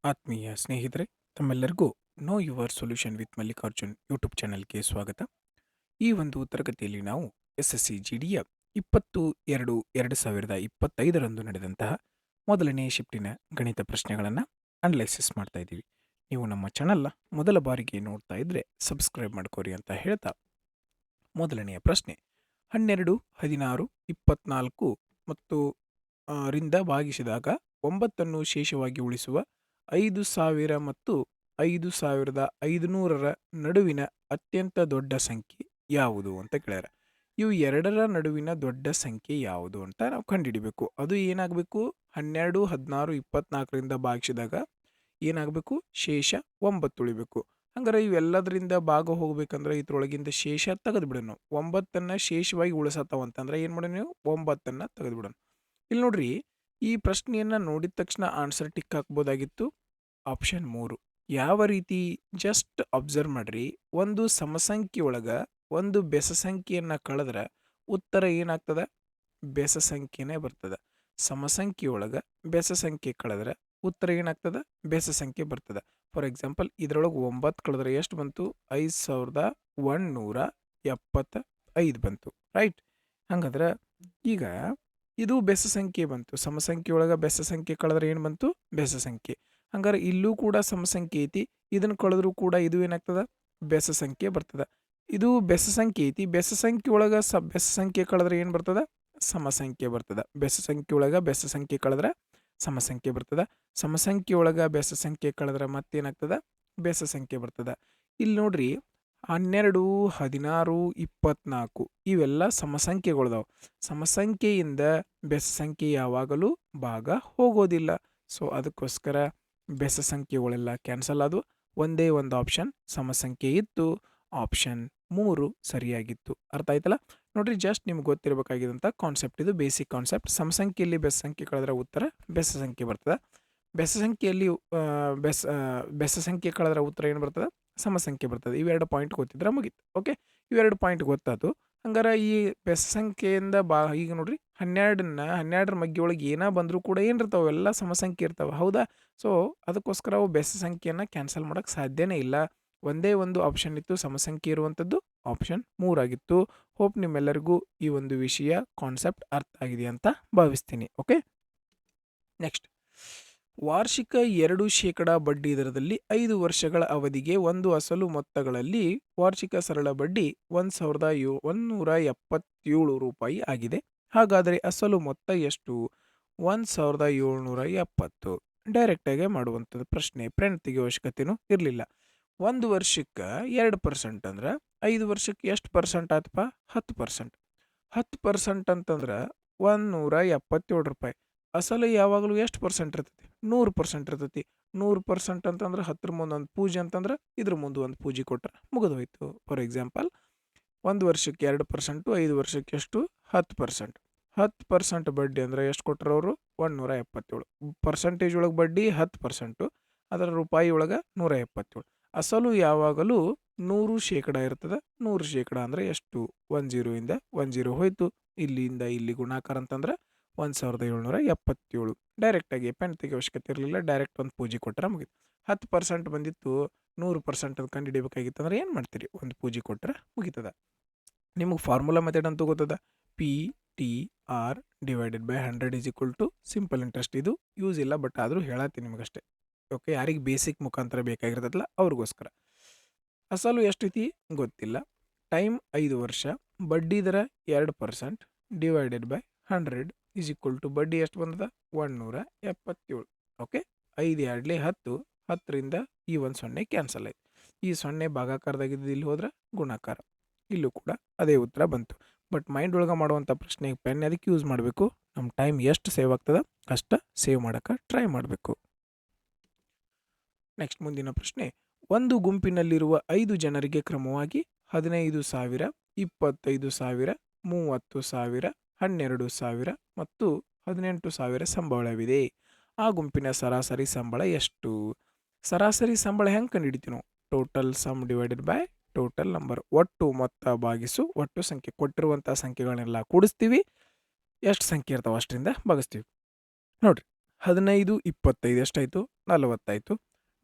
ಆತ್ಮೀಯ ಸ್ನೇಹಿತರೆ, ತಮ್ಮೆಲ್ಲರಿಗೂ know your solution with Mallikarjun YouTube ಚಾನೆಲ್ಗೆ ಸ್ವಾಗತ. ಈ ಒಂದು ತರಗತಿಯಲ್ಲಿ ನಾವು SSC GDಯ 22/2025ರಂದು ನಡೆದಂತಹ ಮೊದಲನೇ ಶಿಫ್ಟಿನ ಗಣಿತ ಪ್ರಶ್ನೆಗಳನ್ನು ಅನಲೈಸಿಸ್ ಮಾಡ್ತಾ ಇದ್ದೀವಿ. ನೀವು ನಮ್ಮ ಚಾನಲ್ನ ಮೊದಲ ಬಾರಿಗೆ ನೋಡ್ತಾ ಇದ್ರೆ ಸಬ್ಸ್ಕ್ರೈಬ್ ಮಾಡ್ಕೋರಿ ಅಂತ ಹೇಳ್ತಾ, ಮೊದಲನೆಯ ಪ್ರಶ್ನೆ 12, 16, 24 ಮತ್ತು ರಿಂದ ಭಾಗಿಸಿದಾಗ 9 ಶೇಷವಾಗಿ ಉಳಿಸುವ 5,000 ಮತ್ತು 5,500ರ ನಡುವಿನ ಅತ್ಯಂತ ದೊಡ್ಡ ಸಂಖ್ಯೆ ಯಾವುದು ಅಂತ ಕೇಳ್ಯಾರ. ಇವು ಎರಡರ ನಡುವಿನ ದೊಡ್ಡ ಸಂಖ್ಯೆ ಯಾವುದು ಅಂತ ನಾವು ಕಂಡುಹಿಡಿಬೇಕು. ಅದು ಏನಾಗಬೇಕು, 12, 16, 24ರಿಂದ ಭಾಗಿಸಿದಾಗ ಏನಾಗಬೇಕು, ಶೇಷ 9 ಉಳಿಬೇಕು. ಹಂಗಾರೆ ಇವೆಲ್ಲದರಿಂದ ಭಾಗ ಹೋಗ್ಬೇಕಂದ್ರೆ ಇದ್ರೊಳಗಿಂದ ಶೇಷ ತೆಗೆದುಬಿಡೋಣ. 9 ಶೇಷವಾಗಿ ಉಳಿಸತ್ತವಂತಂದ್ರೆ ಏನು ಮಾಡೋಣ, ನೀವು 9 ತೆಗೆದುಬಿಡೋಣ. ಇಲ್ಲಿ ನೋಡ್ರಿ, ಈ ಪ್ರಶ್ನೆಯನ್ನು ನೋಡಿದ ತಕ್ಷಣ ಆನ್ಸರ್ ಟಿಕ್ ಹಾಕ್ಬೋದಾಗಿತ್ತು. ಆಪ್ಷನ್ 3 ಯಾವ ರೀತಿ, ಜಸ್ಟ್ ಅಬ್ಸರ್ವ್ ಮಾಡ್ರಿ. ಒಂದು ಸಮಸಂಖ್ಯೆಯೊಳಗೆ ಒಂದು ಬೆಸ ಸಂಖ್ಯೆಯನ್ನು ಕಳೆದ್ರೆ ಉತ್ತರ ಏನಾಗ್ತದೆ, ಬೆಸ ಸಂಖ್ಯೆನೇ ಬರ್ತದೆ. ಸಮಸಂಖ್ಯೆಯೊಳಗೆ ಬೆಸ ಸಂಖ್ಯೆ ಕಳೆದ್ರೆ ಉತ್ತರ ಏನಾಗ್ತದೆ, ಬೆಸ ಸಂಖ್ಯೆ ಬರ್ತದೆ. ಫಾರ್ ಎಕ್ಸಾಂಪಲ್ ಇದರೊಳಗೆ 9 ಕಳೆದ್ರೆ ಎಷ್ಟು ಬಂತು, 5,175 ಬಂತು, ರೈಟ್. ಹಂಗಂದ್ರೆ ಈಗ ಇದು ಬೆಸ ಸಂಖ್ಯೆ ಬಂತು. ಸಮಸಂಖ್ಯೆಯೊಳಗೆ ಬೆಸ ಸಂಖ್ಯೆ ಕಳೆದ್ರೆ ಏನು ಬಂತು, ಬೆಸ ಸಂಖ್ಯೆ. ಹಂಗಾರೆ ಇಲ್ಲೂ ಕೂಡ ಸಮಸಂಖ್ಯೆ ಐತಿ, ಇದನ್ನು ಕಳೆದ್ರೂ ಕೂಡ ಇದು ಏನಾಗ್ತದೆ, ಬೆಸ ಸಂಖ್ಯೆ ಬರ್ತದೆ. ಇದು ಬೆಸ ಸಂಖ್ಯೆ ಐತಿ, ಬೆಸ ಸಂಖ್ಯೆ ಒಳಗೆ ಬೆಸ ಸಂಖ್ಯೆ ಕಳೆದ್ರೆ ಏನು ಬರ್ತದೆ, ಸಮಸಂಖ್ಯೆ ಬರ್ತದೆ. ಬೆಸ ಸಂಖ್ಯೆ ಒಳಗೆ ಬೆಸ ಸಂಖ್ಯೆ ಕಳೆದ್ರೆ ಸಮಸಂಖ್ಯೆ ಬರ್ತದೆ. ಸಮಸಂಖ್ಯೆ ಒಳಗೆ ಬೆಸ ಸಂಖ್ಯೆ ಕಳೆದ್ರೆ ಮತ್ತೇನಾಗ್ತದೆ, ಬೆಸ ಸಂಖ್ಯೆ ಬರ್ತದೆ. ಇಲ್ಲಿ ನೋಡ್ರಿ, 12, 16, 24 ಇವೆಲ್ಲ ಸಮಸಂಖ್ಯೆಗಳದಾವು. ಸಮಸಂಖ್ಯೆಯಿಂದ ಬೆಸ ಸಂಖ್ಯೆ ಯಾವಾಗಲೂ ಭಾಗ ಹೋಗೋದಿಲ್ಲ. ಸೊ ಅದಕ್ಕೋಸ್ಕರ ಬೆಸ ಸಂಖ್ಯೆಗಳೆಲ್ಲ ಕ್ಯಾನ್ಸಲ್ ಆದವು. ಒಂದೇ ಒಂದು ಆಪ್ಷನ್ ಸಮಸಂಖ್ಯೆ ಇತ್ತು, ಆಪ್ಷನ್ 3 ಸರಿಯಾಗಿತ್ತು. ಅರ್ಥ ಆಯ್ತಲ್ಲ. ನೋಡ್ರಿ, ಜಸ್ಟ್ ನಿಮ್ಗೆ ಗೊತ್ತಿರಬೇಕಾಗಿದ್ದಂಥ ಕಾನ್ಸೆಪ್ಟ್ ಇದು, ಬೇಸಿಕ್ ಕಾನ್ಸೆಪ್ಟ್. ಸಮಸಂಖ್ಯೆಯಲ್ಲಿ ಬೆಸ ಸಂಖ್ಯೆ ಕಳೆದ್ರೆ ಉತ್ತರ ಬೆಸ ಸಂಖ್ಯೆ ಬರ್ತದೆ. ಬೆಸ ಸಂಖ್ಯೆಯಲ್ಲಿ ಬೆಸ ಸಂಖ್ಯೆ ಕಳೆದ್ರೆ ಉತ್ತರ ಏನು ಬರ್ತದೆ, ಸಮಸಂಖ್ಯೆ ಬರ್ತದೆ. ಇವೆರಡು ಪಾಯಿಂಟ್ ಗೊತ್ತಿದ್ರೆ ಮುಗೀತು. ಓಕೆ, ಇವೆರಡು ಪಾಯಿಂಟ್ ಗೊತ್ತಾಯ್ತು. ಹಂಗಾರೆ ಈ ಬೆಸ ಸಂಖ್ಯೆಯಿಂದ ಈಗ ನೋಡ್ರಿ, 12ರ ಮಗ್ಗಿಯೊಳಗೆ ಏನೋ ಬಂದರೂ ಕೂಡ ಏನಿರ್ತಾವೆ, ಎಲ್ಲ ಸಮಸಂಖ್ಯೆ ಇರ್ತಾವೆ, ಹೌದಾ. ಸೊ ಅದಕ್ಕೋಸ್ಕರ ಅವು ಬೆಸ ಸಂಖ್ಯೆಯನ್ನು ಕ್ಯಾನ್ಸಲ್ ಮಾಡೋಕ್ಕೆ ಸಾಧ್ಯನೇ ಇಲ್ಲ. ಒಂದೇ ಒಂದು ಆಪ್ಷನ್ ಇತ್ತು ಸಮಸಂಖ್ಯೆ ಇರುವಂಥದ್ದು, ಆಪ್ಷನ್ 3 ಆಗಿತ್ತು. ಹೋಪ್ ನಿಮ್ಮೆಲ್ಲರಿಗೂ ಈ ಒಂದು ವಿಷಯ ಕಾನ್ಸೆಪ್ಟ್ ಅರ್ಥ ಆಗಿದೆ ಅಂತ ಭಾವಿಸ್ತೀನಿ. ಓಕೆ, ನೆಕ್ಸ್ಟ್, ವಾರ್ಷಿಕ 2% ಬಡ್ಡಿ ದರದಲ್ಲಿ 5 ವರ್ಷಗಳ ಅವಧಿಗೆ ಒಂದು ಅಸಲು ಮೊತ್ತಗಳಲ್ಲಿ ವಾರ್ಷಿಕ ಸರಳ ಬಡ್ಡಿ 1,177 ರೂಪಾಯಿ ಆಗಿದೆ. ಹಾಗಾದರೆ ಅಸಲು ಮೊತ್ತ ಎಷ್ಟು, 1,770. ಡೈರೆಕ್ಟಾಗೆ ಮಾಡುವಂಥದ್ದು ಪ್ರಶ್ನೆ, ಪ್ರಿಂಟ್ ತೆಗೆಯೋ ಅವಶ್ಯಕತೆಯೂ ಇರಲಿಲ್ಲ. 1 ವರ್ಷಕ್ಕೆ 2% ಅಂದ್ರೆ 5 ವರ್ಷಕ್ಕೆ ಎಷ್ಟು ಪರ್ಸೆಂಟ್ ಆತಪ್ಪ, 10%. 10% ಅಂತಂದ್ರೆ 177 ರೂಪಾಯಿ. ಅಸಲು ಯಾವಾಗಲೂ ಎಷ್ಟು ಪರ್ಸೆಂಟ್ ಇರ್ತೈತಿ, 100% ಇರ್ತೈತಿ. 100% ಅಂತಂದ್ರೆ 10ರ ಮುಂದೆ ಒಂದು ಪೂಜೆ ಅಂತಂದ್ರೆ ಇದ್ರ ಮುಂದೆ ಒಂದು ಪೂಜೆ ಕೊಟ್ರೆ ಮುಗಿದೋಯ್ತು. ಫಾರ್ ಎಕ್ಸಾಂಪಲ್ 1 ವರ್ಷಕ್ಕೆ 2%, 5 ವರ್ಷಕ್ಕೆ ಎಷ್ಟು, 10%. 10% ಬಡ್ಡಿ ಅಂದರೆ ಎಷ್ಟು ಕೊಟ್ಟರು ಅವರು, 177. ಪರ್ಸೆಂಟೇಜ್ ಒಳಗೆ ಬಡ್ಡಿ 10%, ಅದರ ರೂಪಾಯಿ ಒಳಗೆ 177. ಅಸಲು ಯಾವಾಗಲೂ 100% ಇರ್ತದೆ. 100% ಅಂದರೆ ಎಷ್ಟು, 10ಇಂದ 10 ಹೋಯ್ತು, ಇಲ್ಲಿಂದ ಇಲ್ಲಿ ಗುಣಾಕಾರ ಅಂತಂದ್ರೆ 1,777. ಡೈರೆಕ್ಟಾಗಿ ಪೆನ್ ತೆಗೆಯೋ ಅವಶ್ಯಕತೆ ಇರಲಿಲ್ಲ, ಡೈರೆಕ್ಟ್ ಒಂದು ಪೂಜೆ ಕೊಟ್ಟರೆ ಮುಗಿತು. 10% ಬಂದಿತ್ತು, 100% ಅದು ಕಂಡು ಹಿಡಿಯಬೇಕಾಗಿತ್ತು ಅಂದ್ರೆ ಏನು ಮಾಡ್ತೀರಿ, ಒಂದು ಪೂಜೆ ಕೊಟ್ಟರೆ ಮುಗಿತದ. ನಿಮಗೆ ಫಾರ್ಮುಲಾ ಮೆಥಡ್ ಅಂತೂ ಗೊತ್ತದ, PTR/100 ಸಿಂಪಲ್ ಇಂಟ್ರೆಸ್ಟ್. ಇದು ಯೂಸ್ ಇಲ್ಲ, ಬಟ್ ಆದರೂ ಹೇಳತ್ತೀನಿ ನಿಮಗಷ್ಟೇ. ಓಕೆ, ಯಾರಿಗೆ ಬೇಸಿಕ್ ಮುಖಾಂತರ ಬೇಕಾಗಿರ್ತದಲ್ಲ ಅವ್ರಿಗೋಸ್ಕರ. ಅಸಲು ಎಷ್ಟೈತಿ ಗೊತ್ತಿಲ್ಲ, ಟೈಮ್ 5 ವರ್ಷ, ಬಡ್ಡಿ ದರ 2% /100 ಬಡ್ಡಿ ಎಷ್ಟು ಬಂದದ, 177. ಓಕೆ, 5 2 10, 10ರಿಂದ ಈ ಒಂದು 0 ಕ್ಯಾನ್ಸಲ್ ಆಯ್ತು. ಈ 0 ಭಾಗಾಕಾರದಾಗಿದ್ದು ಇಲ್ಲಿ ಹೋದ್ರೆ ಗುಣಾಕಾರ, ಇಲ್ಲೂ ಕೂಡ ಅದೇ ಉತ್ತರ ಬಂತು. ಬಟ್ ಮೈಂಡ್ ಒಳಗೆ ಮಾಡುವಂಥ ಪ್ರಶ್ನೆಗೆ ಪೆನ್ ಅದಕ್ಕೆ ಯೂಸ್ ಮಾಡಬೇಕು. ನಮ್ಮ ಟೈಮ್ ಎಷ್ಟು ಸೇವ್ ಆಗ್ತದೆ ಅಷ್ಟು ಸೇವ್ ಮಾಡೋಕ್ಕೆ ಟ್ರೈ ಮಾಡಬೇಕು. ನೆಕ್ಸ್ಟ್, ಮುಂದಿನ ಪ್ರಶ್ನೆ, ಒಂದು ಗುಂಪಿನಲ್ಲಿರುವ 5 ಜನರಿಗೆ ಕ್ರಮವಾಗಿ 15,000, 25,000, 30,000, 12,000 ಮತ್ತು 18,000 ಸಂಬಳವಿದೆ. ಆ ಗುಂಪಿನ ಸರಾಸರಿ ಸಂಬಳ ಎಷ್ಟು? ಸರಾಸರಿ ಸಂಬಳ ಹೆಂಗೆ ಕಂಡುಹಿಡಿತೀವಿ ನಾವು, total some divided by total number. ಒಟ್ಟು ಮೊತ್ತ ಭಾಗಿಸು ಒಟ್ಟು ಸಂಖ್ಯೆ. ಕೊಟ್ಟಿರುವಂಥ ಸಂಖ್ಯೆಗಳನ್ನೆಲ್ಲ ಕೂಡಿಸ್ತೀವಿ, ಎಷ್ಟು ಸಂಖ್ಯೆ ಇರ್ತಾವೆ ಅಷ್ಟರಿಂದ ಭಾಗಿಸ್ತೀವಿ. ನೋಡ್ರಿ, 15 25 ಎಷ್ಟಾಯಿತು? 40 ಆಯಿತು.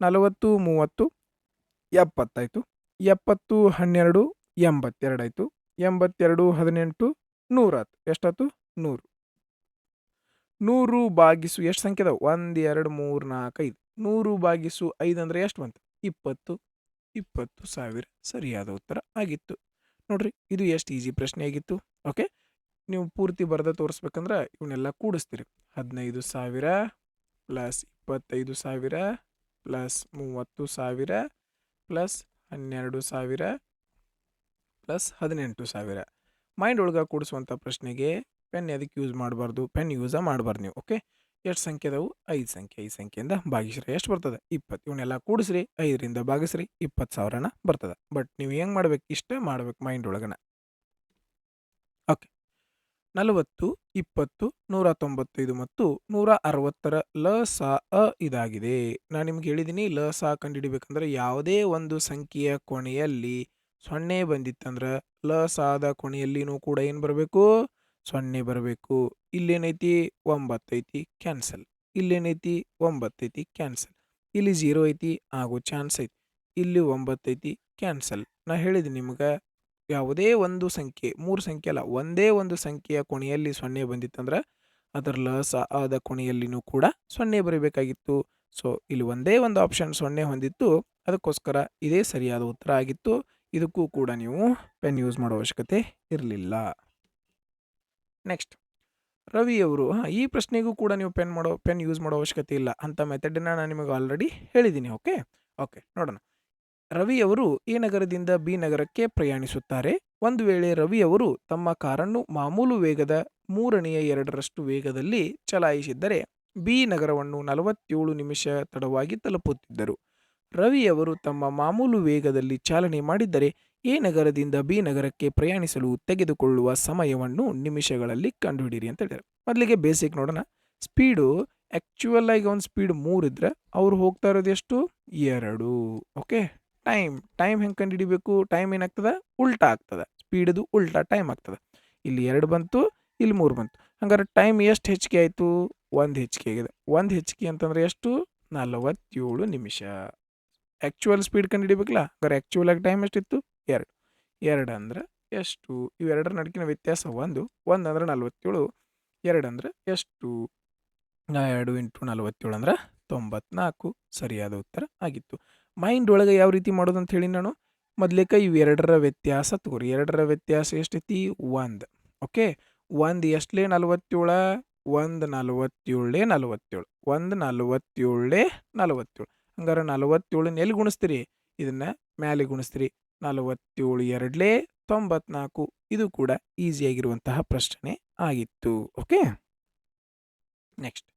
40 30 70 ಆಯಿತು. 70 12 82 ಆಯಿತು. 82 18 100 ಆಯ್ತು. ಎಷ್ಟಾಯ್ತು? 100. 100 ಭಾಗಿಸು ಎಷ್ಟು ಸಂಖ್ಯೆ ಅದಾವೆ? 1 2 3 4 5. 100 ಭಾಗಿಸು 5 ಅಂದರೆ ಎಷ್ಟು ಬಂತು? 20. 20,000 ಸರಿಯಾದ ಉತ್ತರ ಆಗಿತ್ತು. ನೋಡ್ರಿ, ಇದು ಎಷ್ಟು ಈಸಿ ಪ್ರಶ್ನೆ ಆಗಿತ್ತು. ಓಕೆ, ನೀವು ಪೂರ್ತಿ ಬರೆದ ತೋರಿಸ್ಬೇಕಂದ್ರೆ ಇವನ್ನೆಲ್ಲ ಕೂಡಿಸ್ತೀರಿ. 15,000 plus 25,000 plus 30,000 plus 12,000 plus 18,000. Mind ಒಳಗೆ ಕೂಡಿಸುವಂಥ ಪ್ರಶ್ನೆಗೆ ಪೆನ್ ಅದಕ್ಕೆ ಯೂಸ್ ಮಾಡಬಾರ್ದು, ಪೆನ್ ಯೂಸ ಮಾಡಬಾರ್ದು ನೀವು. ಓಕೆ, ಎಷ್ಟು ಸಂಖ್ಯೆ ಅದಾವು? 5 ಸಂಖ್ಯೆ. 5 ಸಂಖ್ಯೆಯಿಂದ ಭಾಗಿಸ್ರಿ ಎಷ್ಟು ಬರ್ತದೆ? 20. ಇವನ್ನೆಲ್ಲ ಕೂಡಿಸ್ರಿ, 5ರಿಂದ ಭಾಗಿಸ್ರಿ, 20,000ನ ಬರ್ತದೆ. ಬಟ್ ನೀವು ಹೆಂಗೆ ಮಾಡ್ಬೇಕು? ಇಷ್ಟೇ ಮಾಡ್ಬೇಕು ಮೈಂಡ್ ಒಳಗನ. ಓಕೆ, 40 20 195 ಮತ್ತು 160ರ ಲ ಸಾ ಅ ಇದಾಗಿದೆ. ನಾನು ನಿಮ್ಗೆ ಹೇಳಿದ್ದೀನಿ, ಲ ಸಾ ಕಂಡುಹಿಡಿಬೇಕಂದ್ರೆ ಯಾವುದೇ ಒಂದು ಸಂಖ್ಯೆಯ ಕೊನೆಯಲ್ಲಿ 0 ಬಂದಿತ್ತಂದ್ರೆ ಲ ಸಾದ ಕೊನೆಯಲ್ಲಿನೂ ಕೂಡ ಏನು ಬರಬೇಕು? 0 ಬರಬೇಕು. ಇಲ್ಲೇನೈತಿ? 9 ಐತಿ, ಕ್ಯಾನ್ಸಲ್. ಇಲ್ಲೇನೈತಿ? 9 ಐತಿ, ಕ್ಯಾನ್ಸಲ್. ಇಲ್ಲಿ 0 ಐತಿ, ಆಗೋ ಚಾನ್ಸ್ ಐತಿ. ಇಲ್ಲಿ 9 ಐತಿ, ಕ್ಯಾನ್ಸಲ್. ನಾ ಹೇಳಿದ್ದೀನಿ ನಿಮ್ಗೆ, ಯಾವುದೇ ಒಂದು ಸಂಖ್ಯೆ, 3 ಸಂಖ್ಯೆ ಅಲ್ಲ, ಒಂದೇ ಒಂದು ಸಂಖ್ಯೆಯ ಕೊನೆಯಲ್ಲಿ 0 ಬಂದಿತ್ತಂದ್ರೆ ಅದರ ಲ ಸಾ ಆದ ಕೊನೆಯಲ್ಲಿನೂ ಕೂಡ 0 ಬರಬೇಕಾಗಿತ್ತು. ಸೊ ಇಲ್ಲಿ ಒಂದೇ ಒಂದು ಆಪ್ಷನ್ 0 ಹೊಂದಿತ್ತು, ಅದಕ್ಕೋಸ್ಕರ ಇದೇ ಸರಿಯಾದ ಉತ್ತರ ಆಗಿತ್ತು. ಇದಕ್ಕೂ ಕೂಡ ನೀವು ಪೆನ್ ಯೂಸ್ ಮಾಡೋ ಅವಶ್ಯಕತೆ ಇರಲಿಲ್ಲ. ನೆಕ್ಸ್ಟ್, ರವಿಯವರು, ಈ ಪ್ರಶ್ನೆಗೂ ಕೂಡ ನೀವು ಪೆನ್ ಯೂಸ್ ಮಾಡೋ ಅವಶ್ಯಕತೆ ಇಲ್ಲ ಅಂತ ಮೆಥಡನ್ನ ನಾನು ನಿಮಗೆ ಆಲ್ರೆಡಿ ಹೇಳಿದ್ದೀನಿ. ಓಕೆ ಓಕೆ ನೋಡೋಣ. ರವಿಯವರು ಎ ನಗರದಿಂದ ಬಿ ನಗರಕ್ಕೆ ಪ್ರಯಾಣಿಸುತ್ತಾರೆ. ಒಂದು ವೇಳೆ ರವಿಯವರು ತಮ್ಮ ಕಾರನ್ನು ಮಾಮೂಲು ವೇಗದ 2/3 ವೇಗದಲ್ಲಿ ಚಲಾಯಿಸಿದ್ದರೆ ಬಿ ನಗರವನ್ನು 47 ನಿಮಿಷ ತಡವಾಗಿ ತಲುಪುತ್ತಿದ್ದರು. ರವಿಯವರು ತಮ್ಮ ಮಾಮೂಲು ವೇಗದಲ್ಲಿ ಚಾಲನೆ ಮಾಡಿದ್ದರೆ ಎ ನಗರದಿಂದ ಬಿ ನಗರಕ್ಕೆ ಪ್ರಯಾಣಿಸಲು ತೆಗೆದುಕೊಳ್ಳುವ ಸಮಯವನ್ನು ನಿಮಿಷಗಳಲ್ಲಿ ಕಂಡುಹಿಡಿಯಿರಿ ಅಂತ ಹೇಳಿದ್ದಾರೆ. ಮೊದಲಿಗೆ ಬೇಸಿಕ್ ನೋಡೋಣ. ಸ್ಪೀಡು ಆ್ಯಕ್ಚುಯಲ್ ಆಗಿ ಒಂದು ಸ್ಪೀಡ್ 3 ಇದ್ರೆ ಅವ್ರು ಹೋಗ್ತಾ ಇರೋದು ಎಷ್ಟು? 2. ಓಕೆ, ಟೈಮ್ ಹೆಂಗೆ ಕಂಡುಹಿಡಿಬೇಕು? ಟೈಮ್ ಏನಾಗ್ತದೆ? ಉಲ್ಟಾ ಆಗ್ತದೆ. ಸ್ಪೀಡದು ಉಲ್ಟಾ ಟೈಮ್ ಆಗ್ತದೆ. ಇಲ್ಲಿ 2 ಬಂತು, ಇಲ್ಲಿ 3 ಬಂತು. ಹಂಗಾರೆ ಟೈಮ್ ಎಷ್ಟು ಹೆಚ್ಚಿಗೆ ಆಯಿತು? 1 ಹೆಚ್ಚಿಗೆ ಆಗಿದೆ. 1 ಹೆಚ್ಚಿಗೆ ಅಂತಂದರೆ ಎಷ್ಟು? 47 ನಿಮಿಷ. ಆ್ಯಕ್ಚುಯಲ್ ಸ್ಪೀಡ್ ಕಂಡುಹಿಡಿಬೇಕಲ್ಲ, ಹಂಗಾರೆ ಆ್ಯಕ್ಚುಯಲ್ ಆಗಿ ಟೈಮ್ ಎಷ್ಟಿತ್ತು? 2. 2 ಅಂದ್ರೆ ಎಷ್ಟು? ಇವೆರಡರ ನಡುಕಿನ ವ್ಯತ್ಯಾಸ 1 ಅಂದ್ರೆ 47, 2 ಅಂದ್ರೆ ಎಷ್ಟು? 2 × 47 ಅಂದ್ರೆ 94. ಸರಿಯಾದ ಉತ್ತರ ಆಗಿತ್ತು. ಮೈಂಡ್ ಒಳಗೆ ಯಾವ ರೀತಿ ಮಾಡೋದು ಅಂತ ಹೇಳಿ ನಾನು ಮೊದಲೇಕ ಇವೆರಡರ ವ್ಯತ್ಯಾಸ ತಗೋರಿ. 2ರ ವ್ಯತ್ಯಾಸ ಎಷ್ಟೈತಿ? 1. ಓಕೆ, 1 ಎಷ್ಟಲೇ 47? 1 47 47. 1 47 47. ಹಂಗಾರೆ 47 ಎಲ್ಲಿ ಗುಣಿಸ್ತೀರಿ? ಇದನ್ನ ಮ್ಯಾಲೆ ಗುಣಿಸ್ತೀರಿ. 47 2 94. ಇದು ಕೂಡ ಈಸಿಯಾಗಿರುವಂತಹ ಪ್ರಶ್ನೆ ಆಗಿತ್ತು. ಓಕೆ, ನೆಕ್ಸ್ಟ್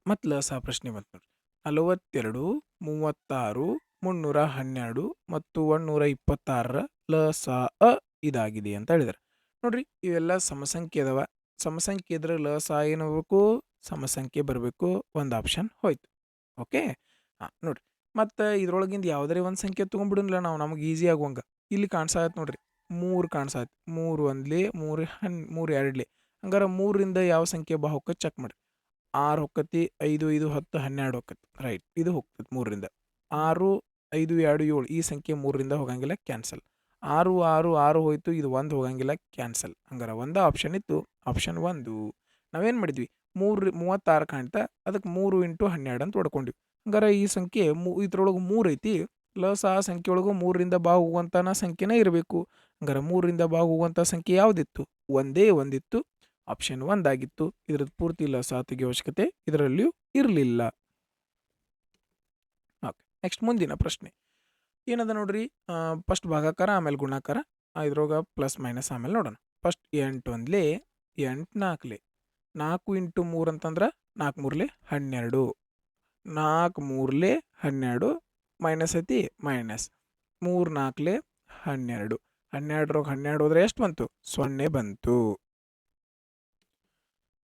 ಮತ್ತು ಲ ಸಾ ಪ್ರಶ್ನೆ ಬಂತು ನೋಡ್ರಿ. 42 36 312 ಮತ್ತು 126ರ ಲ ಸಾ ಅ ಇದಾಗಿದೆ ಅಂತ ಹೇಳಿದಾರೆ. ನೋಡ್ರಿ, ಇವೆಲ್ಲ ಸಮಸಂಖ್ಯೆ ಅದಾವ. ಸಮಸಂಖ್ಯೆ ಇದ್ರೆ ಲ ಸಾ ಏನು ಬರಬೇಕು? ಸಮಸಂಖ್ಯೆ ಬರಬೇಕು. ಒಂದು ಆಪ್ಷನ್ ಹೋಯ್ತು. ಓಕೆ, ನೋಡ್ರಿ, ಮತ್ತು ಇದ್ರೊಳಗಿಂದ ಯಾವುದೇ ಒಂದು ಸಂಖ್ಯೆ ತೊಗೊಂಡ್ಬಿಡೋಲ್ಲ ನಾವು, ನಮಗೆ ಈಸಿ ಆಗುವಂಗೆ. ಇಲ್ಲಿ ಕಾಣಿಸಾಯ್ತು ನೋಡ್ರಿ, 3 ಕಾಣಿಸಾಯ್ತು. 3 1 3 3 2. ಹಂಗಾರೆ 3ರಿಂದ ಯಾವ ಸಂಖ್ಯೆ ಬಾ ಹೋಗ್ತದೆ ಚೆಕ್ ಮಾಡಿರಿ. 6 ಹೋಗ್ತತಿ, 5 5 10 12 ಹೋಗ್ತತಿ. ರೈಟ್, ಇದು ಹೋಗ್ತದೆ 3ರಿಂದ. 6 5 2 7. ಈ ಸಂಖ್ಯೆ 3ರಿಂದ ಹೋಗಂಗಿಲ್ಲ, ಕ್ಯಾನ್ಸಲ್. 6 6 6 ಹೋಯ್ತು, ಇದು 1 ಹೋಗಂಗಿಲ್ಲ, ಕ್ಯಾನ್ಸಲ್. ಹಂಗಾರೆ ಒಂದು ಆಪ್ಷನ್ ಇತ್ತು, ಆಪ್ಷನ್ 1. ನಾವೇನು ಮಾಡಿದ್ವಿ? 36 ಕಾಣ್ತಾ, ಅದಕ್ಕೆ 3 × 12 ಅಂತ ಹೊಡ್ಕೊಂಡಿವಿ. ಹಂಗಾರೆ ಈ ಸಂಖ್ಯೆ ಇದ್ರೊಳಗೆ 3 ಐತಿ. ಲ ಸಾ ಸಂಖ್ಯೆ ಒಳಗೂ 3ರಿಂದ ಬಾ ಹೋಗುವಂಥ ಸಂಖ್ಯೆನೇ ಇರಬೇಕು. ಹಂಗಾರೆ 3ರಿಂದ ಬಾ ಹೋಗುವಂಥ ಸಂಖ್ಯೆ ಯಾವುದಿತ್ತು? ಒಂದೇ ಒಂದಿತ್ತು, ಆಪ್ಷನ್ 1 ಆಗಿತ್ತು. ಇದ್ರದ್ದು ಪೂರ್ತಿ ಲ ಸಾ ತೆಗೆಯೋ ಅವಶ್ಯಕತೆ ಇದರಲ್ಲಿಯೂ ಇರಲಿಲ್ಲ. ಓಕೆ, ನೆಕ್ಸ್ಟ್ ಮುಂದಿನ ಪ್ರಶ್ನೆ ಏನದ ನೋಡ್ರಿ. ಫಸ್ಟ್ ಭಾಗಾಕಾರ, ಆಮೇಲೆ ಗುಣಾಕಾರ, ಇದ್ರೊಳಗೆ ಪ್ಲಸ್ ಮೈನಸ್ ಆಮೇಲೆ ನೋಡೋಣ. ಫಸ್ಟ್ 8 1 8 4 4 × 3 ಅಂತಂದ್ರೆ 4 3 12. 4 3 12 ಮೈನಸ್ ಐತಿ, ಮೈನಸ್ 3 4 12. 12 12 ಹೋದ್ರೆ ಎಷ್ಟು ಬಂತು? 0 ಬಂತು.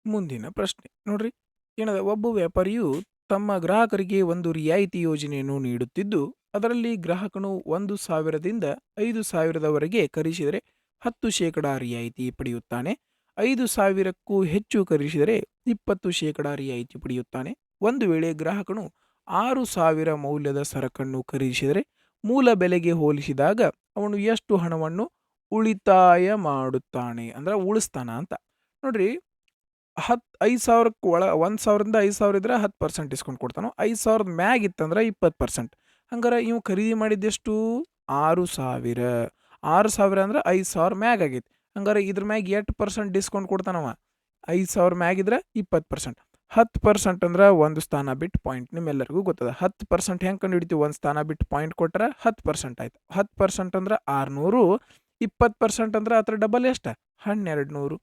ಮುಂದಿನ ಪ್ರಶ್ನೆ ನೋಡ್ರಿ, ಏನದ. ಒಬ್ಬ ವ್ಯಾಪಾರಿಯು ತಮ್ಮ ಗ್ರಾಹಕರಿಗೆ ಒಂದು ರಿಯಾಯಿತಿ ಯೋಜನೆಯನ್ನು ನೀಡುತ್ತಿದ್ದು, ಅದರಲ್ಲಿ ಗ್ರಾಹಕನು 1,000ದಿಂದ 5,000ವರೆಗೆ ಖರೀದಿಸಿದರೆ 10% ರಿಯಾಯಿತಿ ಪಡೆಯುತ್ತಾನೆ. 5,000ಕ್ಕೂ ಹೆಚ್ಚು ಖರೀದಿಸಿದರೆ 20% ರಿಯಾಯಿತಿ ಪಡೆಯುತ್ತಾನೆ. ಒಂದು ವೇಳೆ ಗ್ರಾಹಕನು 6,000 ಮೌಲ್ಯದ ಸರಕನ್ನು ಖರೀದಿಸಿದರೆ ಮೂಲ ಬೆಲೆಗೆ ಹೋಲಿಸಿದಾಗ ಅವನು ಎಷ್ಟು ಹಣವನ್ನು ಉಳಿತಾಯ ಮಾಡುತ್ತಾನೆ ಅಂದ್ರೆ ಉಳಿಸ್ತಾನ ಅಂತ. ನೋಡ್ರಿ, 5,000ಕ್ಕೆ 1,000ರಿಂದ 5,000 ಇದ್ರೆ 10% ಡಿಸ್ಕೌಂಟ್ ಕೊಡ್ತಾನೋ. 5,000 ಮ್ಯಾಗ್ ಇತ್ತಂದ್ರೆ 20%. ಹಂಗಾರೆ ಇವು ಖರೀದಿ ಮಾಡಿದ್ದೆಷ್ಟು? 6,000. 6,000 ಅಂದ್ರೆ 5,000 ಮ್ಯಾಗ್ ಆಗೈತಿ. ಹಂಗಾರೆ ಇದ್ರ ಮ್ಯಾಗ 8% ಡಿಸ್ಕೌಂಟ್ ಕೊಡ್ತಾನವ. 5,000 ಮ್ಯಾಗಿದ್ರೆ 20%. 10% ಅಂದ್ರೆ ಒಂದು ಸ್ಥಾನ ಬಿಟ್ಟು ಪಾಯಿಂಟ್. ನಿಮ್ಮೆಲ್ಲರಿಗೂ ಗೊತ್ತದ 10% ಹೆಂಗೆ ಕಂಡು ಹಿಡಿತೀವಿ? ಒಂದು ಸ್ಥಾನ ಬಿಟ್ಟು ಪಾಯಿಂಟ್ ಕೊಟ್ಟರೆ 10% ಆಯ್ತು. 10% ಅಂದ್ರೆ 600. 20% ಅಂದ್ರೆ ಅದ್ರ ಡಬಲ್ ಎಷ್ಟು? 1,200.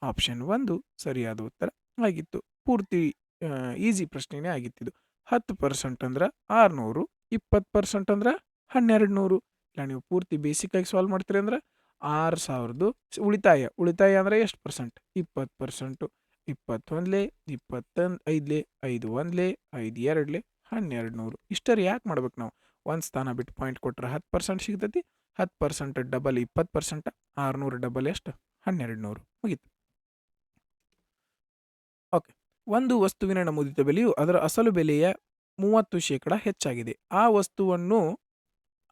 ಆಪ್ಷನ್ 1 ಸರಿಯಾದ ಉತ್ತರ ಆಗಿತ್ತು. ಪೂರ್ತಿ ಈಸಿ ಪ್ರಶ್ನೆನೇ ಆಗಿತ್ತಿದು. 10% ಅಂದ್ರೆ 600, 20% ಅಂದ್ರೆ 1,200. ಇಲ್ಲ ನೀವು ಪೂರ್ತಿ ಬೇಸಿಕ್ ಆಗಿ ಸಾಲ್ವ್ ಮಾಡ್ತೀರಿ ಅಂದ್ರೆ 6,000 ಉಳಿತಾಯ ಅಂದ್ರೆ ಎಷ್ಟು ಪರ್ಸೆಂಟ್? 20%. 21 25 5 1 5 2 1,200. ಇಷ್ಟರಿ ಯಾಕೆ ಮಾಡ್ಬೇಕು ನಾವು? ಒಂದು ಸ್ಥಾನ ಬಿಟ್ಟು ಪಾಯಿಂಟ್ ಕೊಟ್ಟರೆ 10% ಸಿಗ್ತೈತಿ. 10% ಡಬಲ್ 20%. 600 ಡಬಲ್ ಎಷ್ಟು? 1,200. ಮುಗೀತು. ಓಕೆ. ಒಂದು ವಸ್ತುವಿನ ನಮೂದಿತ ಬೆಲೆಯು ಅದರ ಅಸಲು ಬೆಲೆಯ 30% ಹೆಚ್ಚಾಗಿದೆ.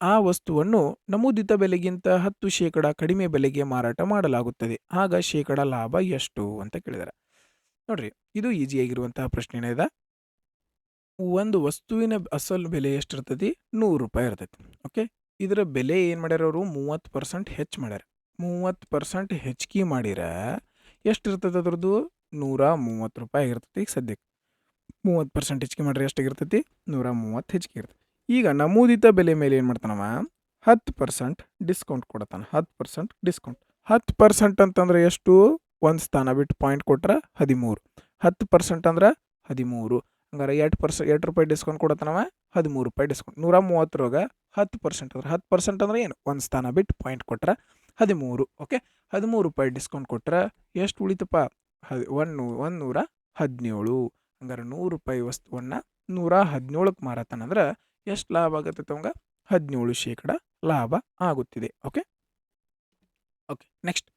ಆ ವಸ್ತುವನ್ನು ನಮೂದಿತ ಬೆಲೆಗಿಂತ 10% ಕಡಿಮೆ ಬೆಲೆಗೆ ಮಾರಾಟ ಮಾಡಲಾಗುತ್ತದೆ. ಆಗ ಶೇಕಡ ಲಾಭ ಎಷ್ಟು ಅಂತ ಕೇಳಿದ್ದಾರೆ. ನೋಡ್ರಿ, ಇದು ಈಸಿಯಾಗಿರುವಂತಹ ಪ್ರಶ್ನೆನೇ ಇದೆ. ಒಂದು ವಸ್ತುವಿನ ಅಸಲು ಬೆಲೆ ಎಷ್ಟಿರ್ತೈತಿ? 100 ರೂಪಾಯಿ ಇರ್ತೈತಿ. ಓಕೆ, ಇದರ ಬೆಲೆ ಏನು ಮಾಡ್ಯಾರ ಅವರು? 30% ಹೆಚ್ಚು ಮಾಡ್ಯಾರ. 30% ಹೆಚ್ಚಿಗೆ ಮಾಡಿರ ಎಷ್ಟಿರ್ತದೆ ಅದ್ರದ್ದು? 130 ರೂಪಾಯಿ ಆಗಿರ್ತೈತಿ. ಈಗ ಸದ್ಯಕ್ಕೆ 30% ಹೆಚ್ಚಿಗೆ ಮಾಡ್ರೆ ಎಷ್ಟಾಗಿರ್ತೈತಿ? 130 ಹೆಚ್ಚಿಗೆ ಇರ್ತೈತಿ. ಈಗ ನಮೂದಿತ ಬೆಲೆ ಮೇಲೆ ಏನು ಮಾಡ್ತಾನವ? 10% ಡಿಸ್ಕೌಂಟ್ ಕೊಡ್ತಾನೆ. 10% ಡಿಸ್ಕೌಂಟ್. 10% ಅಂತಂದ್ರೆ ಎಷ್ಟು? ಒಂದು ಸ್ಥಾನ ಬಿಟ್ಟು ಪಾಯಿಂಟ್ ಕೊಟ್ರೆ 13. 10% ಅಂದ್ರೆ 13. ಹಂಗಾರೆ 8 ರೂಪಾಯಿ ಡಿಸ್ಕೌಂಟ್ ಕೊಡತಾನವ. 13 ರೂಪಾಯಿ ಡಿಸ್ಕೌಂಟ್. 130 10% ಅಂದ್ರೆ 10% ಅಂದ್ರೆ ಏನು? ಒಂದು ಸ್ಥಾನ ಬಿಟ್ಟು ಪಾಯಿಂಟ್ ಕೊಟ್ರೆ 13. ಓಕೆ, 13 ರೂಪಾಯಿ ಡಿಸ್ಕೌಂಟ್ ಕೊಟ್ರೆ ಎಷ್ಟು ಉಳಿತಪ್ಪ? 117. ಹಂಗಾರೆ 100 ರೂಪಾಯಿ ವಸ್ತುವನ್ನು 117ಕ್ಕೆ ಮಾರತಾನಂದ್ರೆ ಎಷ್ಟು ಲಾಭ ಆಗತ್ತೆ ಅವಂಗ? 17% ಲಾಭ ಆಗುತ್ತಿದೆ. Okay, next.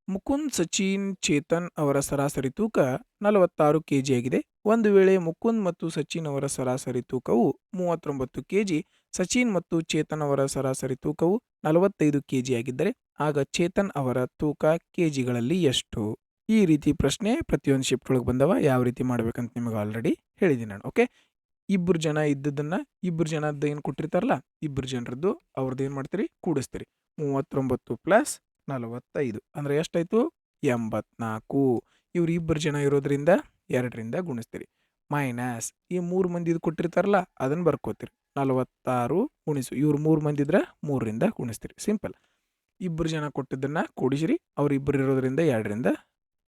ಮುಕುಂದ್, ಸಚಿನ್, ಚೇತನ್ ಅವರ ಸರಾಸರಿ ತೂಕ 46 kg ಆಗಿದೆ. ಒಂದು ವೇಳೆ ಮುಕುಂದ್ ಮತ್ತು ಸಚಿನ್ ಅವರ ಸರಾಸರಿ ತೂಕವು 39 kg, ಸಚಿನ್ ಮತ್ತು ಚೇತನ್ ಅವರ ಸರಾಸರಿ ತೂಕವು 45 kg ಆಗಿದ್ದರೆ ಆಗ ಚೇತನ್ ಅವರ ತೂಕ ಕೆಜಿಗಳಲ್ಲಿ ಎಷ್ಟು? ಈ ರೀತಿ ಪ್ರಶ್ನೆ ಪ್ರತಿಯೊಂದು ಶಿಫ್ಟ್ ಒಳಗೆ ಬಂದವ. ಯಾವ ರೀತಿ ಮಾಡ್ಬೇಕಂತ ನಿಮಗೆ ಆಲ್ರೆಡಿ ಹೇಳಿದ್ದೀನಿ ನಾನು. ಓಕೆ, ಇಬ್ಬರು ಜನ ಇದ್ದದನ್ನು ಜನದ್ದು ಏನು ಕೊಟ್ಟಿರ್ತಾರಲ್ಲ, ಇಬ್ಬರು ಜನರದ್ದು ಅವ್ರದ್ದು ಏನು ಮಾಡ್ತೀರಿ? ಕೂಡಿಸ್ತೀರಿ. 39 + 45 ಅಂದರೆ ಎಷ್ಟಾಯಿತು? 84. ಇವ್ರು ಇಬ್ಬರು ಜನ ಇರೋದ್ರಿಂದ 2ರಿಂದ ಗುಣಿಸ್ತೀರಿ. ಮೈನಸ್ ಈ 3 ಮಂದಿದು ಕೊಟ್ಟಿರ್ತಾರಲ್ಲ ಅದನ್ನು ಬರ್ಕೋತೀರಿ. 46 ಗುಣಿಸು ಇವ್ರು 3 ಮಂದಿ ಇದ್ರೆ 3ರಿಂದ ಗುಣಿಸ್ತೀರಿ. ಸಿಂಪಲ್. ಇಬ್ಬರು ಜನ ಕೊಟ್ಟಿದ್ದನ್ನು ಕೂಡಿಸಿರಿ, ಅವ್ರು ಇಬ್ಬರು ಇರೋದ್ರಿಂದ 2ರಿಂದ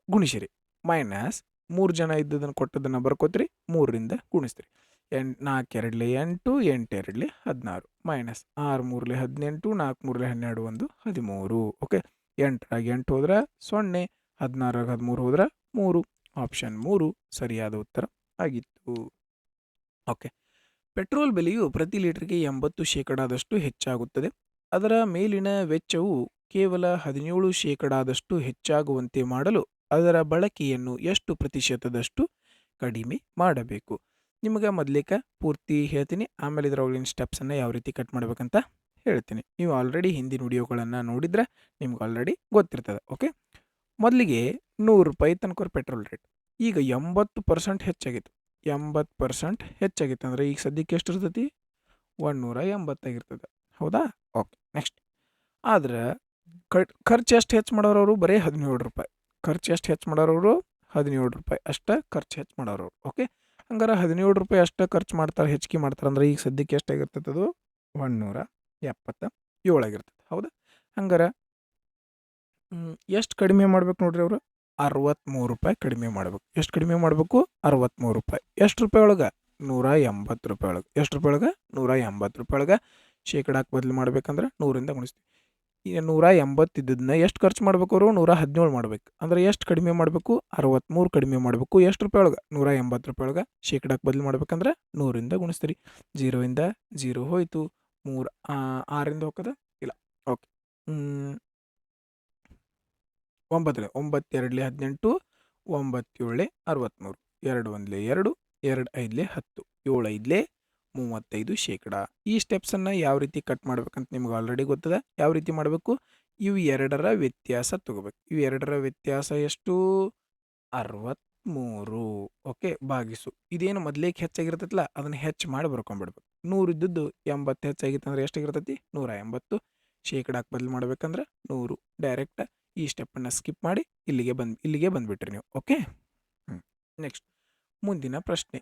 ಗುಣಿಸಿರಿ. ಮೈನಸ್ 3 ಜನ ಇದ್ದದನ್ನು ಕೊಟ್ಟದನ್ನು ಬರ್ಕೋತೀರಿ, 3ರಿಂದ ಗುಣಿಸ್ತೀರಿ. 4 2 8, 8 2 16. ಮೈನಸ್ 6 3 18, 4 3 12, 1 13. ಓಕೆ, 8 8 ಹೋದ್ರೆ 0, 16 13 ಹೋದ್ರೆ 3. ಆಪ್ಷನ್ 3 ಸರಿಯಾದ ಉತ್ತರ ಆಗಿತ್ತು. ಓಕೆ, ಪೆಟ್ರೋಲ್ ಬೆಲೆಯು ಪ್ರತಿ ಲೀಟರ್ಗೆ 80% ಹೆಚ್ಚಾಗುತ್ತದೆ. ಅದರ ಮೇಲಿನ ವೆಚ್ಚವು ಕೇವಲ 17% ಹೆಚ್ಚಾಗುವಂತೆ ಮಾಡಲು ಅದರ ಬಳಕೆಯನ್ನು ಎಷ್ಟು ಪ್ರತಿಶತದಷ್ಟು ಕಡಿಮೆ ಮಾಡಬೇಕು? ನಿಮಗೆ ಮೊದಲೇಕ ಪೂರ್ತಿ ಹೇಳ್ತೀನಿ, ಆಮೇಲೆ ಇದರೊಳಗಿನ ಸ್ಟೆಪ್ಸನ್ನು ಯಾವ ರೀತಿ ಕಟ್ ಮಾಡ್ಬೇಕಂತ ಹೇಳ್ತೀನಿ. ನೀವು ಆಲ್ರೆಡಿ ಹಿಂದಿನ ವಿಡಿಯೋಗಳನ್ನು ನೋಡಿದರೆ ನಿಮ್ಗೆ ಆಲ್ರೆಡಿ ಗೊತ್ತಿರ್ತದೆ. ಓಕೆ, ಮೊದಲಿಗೆ 100 ರೂಪಾಯಿ ತನಕ ಪೆಟ್ರೋಲ್ ರೇಟ್. ಈಗ 80% ಹೆಚ್ಚಾಗಿತ್ತು. 80% ಹೆಚ್ಚಾಗಿತ್ತು ಅಂದರೆ ಈಗ ಸದ್ಯಕ್ಕೆ ಎಷ್ಟು ಇರ್ತೈತಿ? 180 ಆಗಿರ್ತದೆ. ಹೌದಾ? Okay, next. ಆದ್ರೆ ಖರ್ಚು ಎಷ್ಟು ಹೆಚ್ಚು ಮಾಡೋರವರು? ಬರೀ 17 ರೂಪಾಯಿ. ಖರ್ಚು ಎಷ್ಟು ಹೆಚ್ಚು ಮಾಡೋರವರು? 17 ರೂಪಾಯಿ ಅಷ್ಟೇ ಖರ್ಚು ಹೆಚ್ಚು ಮಾಡೋರವರು. ಓಕೆ, ಹಂಗಾರೆ 17 ರೂಪಾಯಿ ಅಷ್ಟೇ ಖರ್ಚು ಮಾಡ್ತಾರೆ, ಹೆಚ್ಚಿಗೆ ಮಾಡ್ತಾರೆ ಅಂದ್ರೆ ಈಗ ಸದ್ಯಕ್ಕೆ ಎಷ್ಟಾಗಿರ್ತದೆ? ಅದು 177 ಆಗಿರ್ತದೆ. ಹೌದಾ? ಹಂಗಾರೆ ಎಷ್ಟು ಕಡಿಮೆ ಮಾಡ್ಬೇಕು ನೋಡ್ರಿ ಅವರು? 63 ರೂಪಾಯಿ ಕಡಿಮೆ ಮಾಡ್ಬೇಕು. ಎಷ್ಟು ಕಡಿಮೆ ಮಾಡಬೇಕು? 63 ರೂಪಾಯಿ. ಎಷ್ಟು ರೂಪಾಯಿ ಒಳಗೆ? 180 ರೂಪಾಯಿ ಒಳಗೆ. ಎಷ್ಟು ರೂಪಾಯಿ ಒಳಗೆ? 180 ರೂಪಾಯಿ ಒಳಗೆ. ಶೇಕಡಾಕ್ಕೆ ಬದಲು ಮಾಡ್ಬೇಕಂದ್ರೆ 100ರಿಂದ ಗುಣಿಸ್ತೀವಿ. ಈಗ 180 ಇದ್ದದನ್ನ ಎಷ್ಟು ಖರ್ಚು ಮಾಡ್ಬೇಕು ಅವರು? 117 ಮಾಡ್ಬೇಕು. ಅಂದರೆ ಎಷ್ಟು ಕಡಿಮೆ ಮಾಡಬೇಕು? 63 ಕಡಿಮೆ ಮಾಡಬೇಕು. ಎಷ್ಟು ರೂಪಾಯಿ ಒಳಗೆ? 180 ರೂಪಾಯಿ ಒಳಗೆ. ಶೇಕಡಾಕ್ಕೆ ಬದಲು ಮಾಡ್ಬೇಕಂದ್ರೆ 100ರಿಂದ ಗುಣಿಸ್ತೀರಿ. 0ಯಿಂದ 0 ಹೋಯಿತು. 6ರಿಂದ ಹೋಗೋದ ಇಲ್ಲ. ಓಕೆ, 9 9 2 18 9 7 63 2 1 2 2 5 10 7 5 35%. ಈ ಸ್ಟೆಪ್ಸನ್ನು ಯಾವ ರೀತಿ ಕಟ್ ಮಾಡ್ಬೇಕಂತ ನಿಮ್ಗೆ ಆಲ್ರೆಡಿ ಗೊತ್ತದ. ಯಾವ ರೀತಿ ಮಾಡಬೇಕು? ಇವು ಎರಡರ ವ್ಯತ್ಯಾಸ ತಗೋಬೇಕು. ಇವು ಎರಡರ ವ್ಯತ್ಯಾಸ ಎಷ್ಟು? 63. ಓಕೆ, ಭಾಗಿಸು. ಇದೇನು ಮೊದಲೇಕೆ ಹೆಚ್ಚಾಗಿರ್ತೈತಲ್ಲ ಅದನ್ನು ಹೆಚ್ಚು ಮಾಡಿ ಬರ್ಕೊಂಡ್ಬಿಡ್ಬೇಕು. 100 ಇದ್ದದ್ದು 80 ಹೆಚ್ಚಾಗಿತ್ತು ಅಂದ್ರೆ ಎಷ್ಟಾಗಿರ್ತೈತಿ? 180. ಶೇಕಡಾಕ್ಕೆ ಬದಲು ಮಾಡ್ಬೇಕಂದ್ರೆ 100. ಡೈರೆಕ್ಟ್ ಈ ಸ್ಟೆಪ್ಪನ್ನು ಸ್ಕಿಪ್ ಮಾಡಿ ಇಲ್ಲಿಗೆ ಬಂದ್ಬಿಟ್ರಿ ನೀವು. ಓಕೆ, ನೆಕ್ಸ್ಟ್ ಮುಂದಿನ ಪ್ರಶ್ನೆ.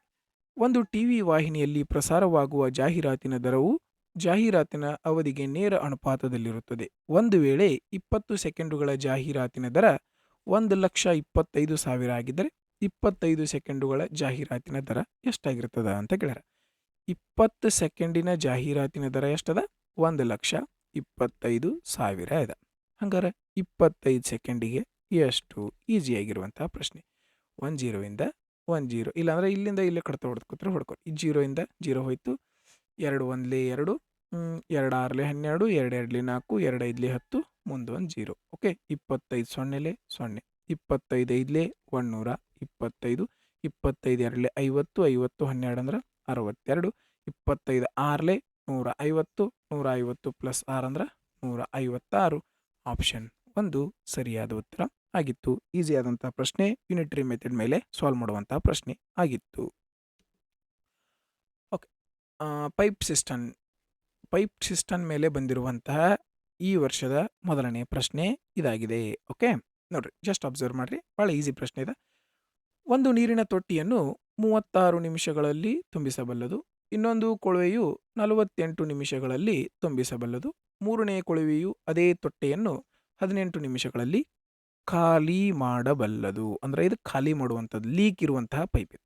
ಒಂದು ಟಿವಿ ವಾಹಿನಿಯಲ್ಲಿ ಪ್ರಸಾರವಾಗುವ ಜಾಹೀರಾತಿನ ದರವು ಜಾಹೀರಾತಿನ ಅವಧಿಗೆ ನೇರ ಅನುಪಾತದಲ್ಲಿರುತ್ತದೆ. ಒಂದು ವೇಳೆ 20 ಸೆಕೆಂಡುಗಳ ಜಾಹೀರಾತಿನ ದರ 1,25,000 ಆಗಿದ್ದರೆ 25 ಸೆಕೆಂಡುಗಳ ಜಾಹೀರಾತಿನ ದರ ಎಷ್ಟಾಗಿರ್ತದ ಅಂತ ಕೇಳ್ಯಾರ. 20 ಸೆಕೆಂಡಿನ ಜಾಹೀರಾತಿನ ದರ ಎಷ್ಟದ? 1,25,000 ಇದೆ. ಹಂಗಾರೆ 25 ಸೆಕೆಂಡಿಗೆ ಎಷ್ಟು? ಈಸಿಯಾಗಿರುವಂತಹ ಪ್ರಶ್ನೆ. 10 ಇಂದ 10, ಇಲ್ಲಾಂದ್ರೆ ಇಲ್ಲಿಂದ ಇಲ್ಲೇ ಕಡ್ತಾ ಹೊಡ್ಕೊತಾರೆ ಹೊಡ್ಕೊ. ಈ 0 ಇಂದ 0 ಹೋಯ್ತು. 2 1 2, 2 6 12, 2 2 4, 2 5 10, ಮುಂದೆ ಒಂದು 0. ಓಕೆ, 25 0 0, 25 5 100, 25 25 2 50, 50 12 ಅಂದ್ರೆ 62, 25 6 150, 150 ಪ್ಲಸ್ 6 ಅಂದ್ರೆ 156. ಆಪ್ಷನ್ 1 ಸರಿಯಾದ ಉತ್ತರ ಆಗಿತ್ತು. ಈಸಿ ಆದಂತಹ ಪ್ರಶ್ನೆ, ಯುನಿಟರಿ ಮೆಥಡ್ ಮೇಲೆ ಸಾಲ್ವ್ ಮಾಡುವಂತಹ ಪ್ರಶ್ನೆ ಆಗಿತ್ತು. ಓಕೆ, ಪೈಪ್ ಸಿಸ್ಟಮ್ ಮೇಲೆ ಬಂದಿರುವಂತಹ ಈ ವರ್ಷದ ಮೊದಲನೇ ಪ್ರಶ್ನೆ ಇದಾಗಿದೆ. ಓಕೆ, ನೋಡ್ರಿ, ಜಸ್ಟ್ ಅಬ್ಸರ್ವ್ ಮಾಡ್ರಿ, ಭಾಳ ಈಸಿ ಪ್ರಶ್ನೆ ಇದೆ. ಒಂದು ನೀರಿನ ತೊಟ್ಟಿಯನ್ನು 36 ನಿಮಿಷಗಳಲ್ಲಿ ತುಂಬಿಸಬಲ್ಲದು. ಇನ್ನೊಂದು ಕೊಳವೆಯು 48 ನಿಮಿಷಗಳಲ್ಲಿ ತುಂಬಿಸಬಲ್ಲದು. ಮೂರನೆಯ ಕೊಳವೆಯು ಅದೇ ತೊಟ್ಟೆಯನ್ನು 18 ನಿಮಿಷಗಳಲ್ಲಿ ಖಾಲಿ ಮಾಡಬಲ್ಲದು. ಅಂದರೆ ಇದು ಖಾಲಿ ಮಾಡುವಂಥದ್ದು, ಲೀಕ್ ಇರುವಂತಹ ಪೈಪ್.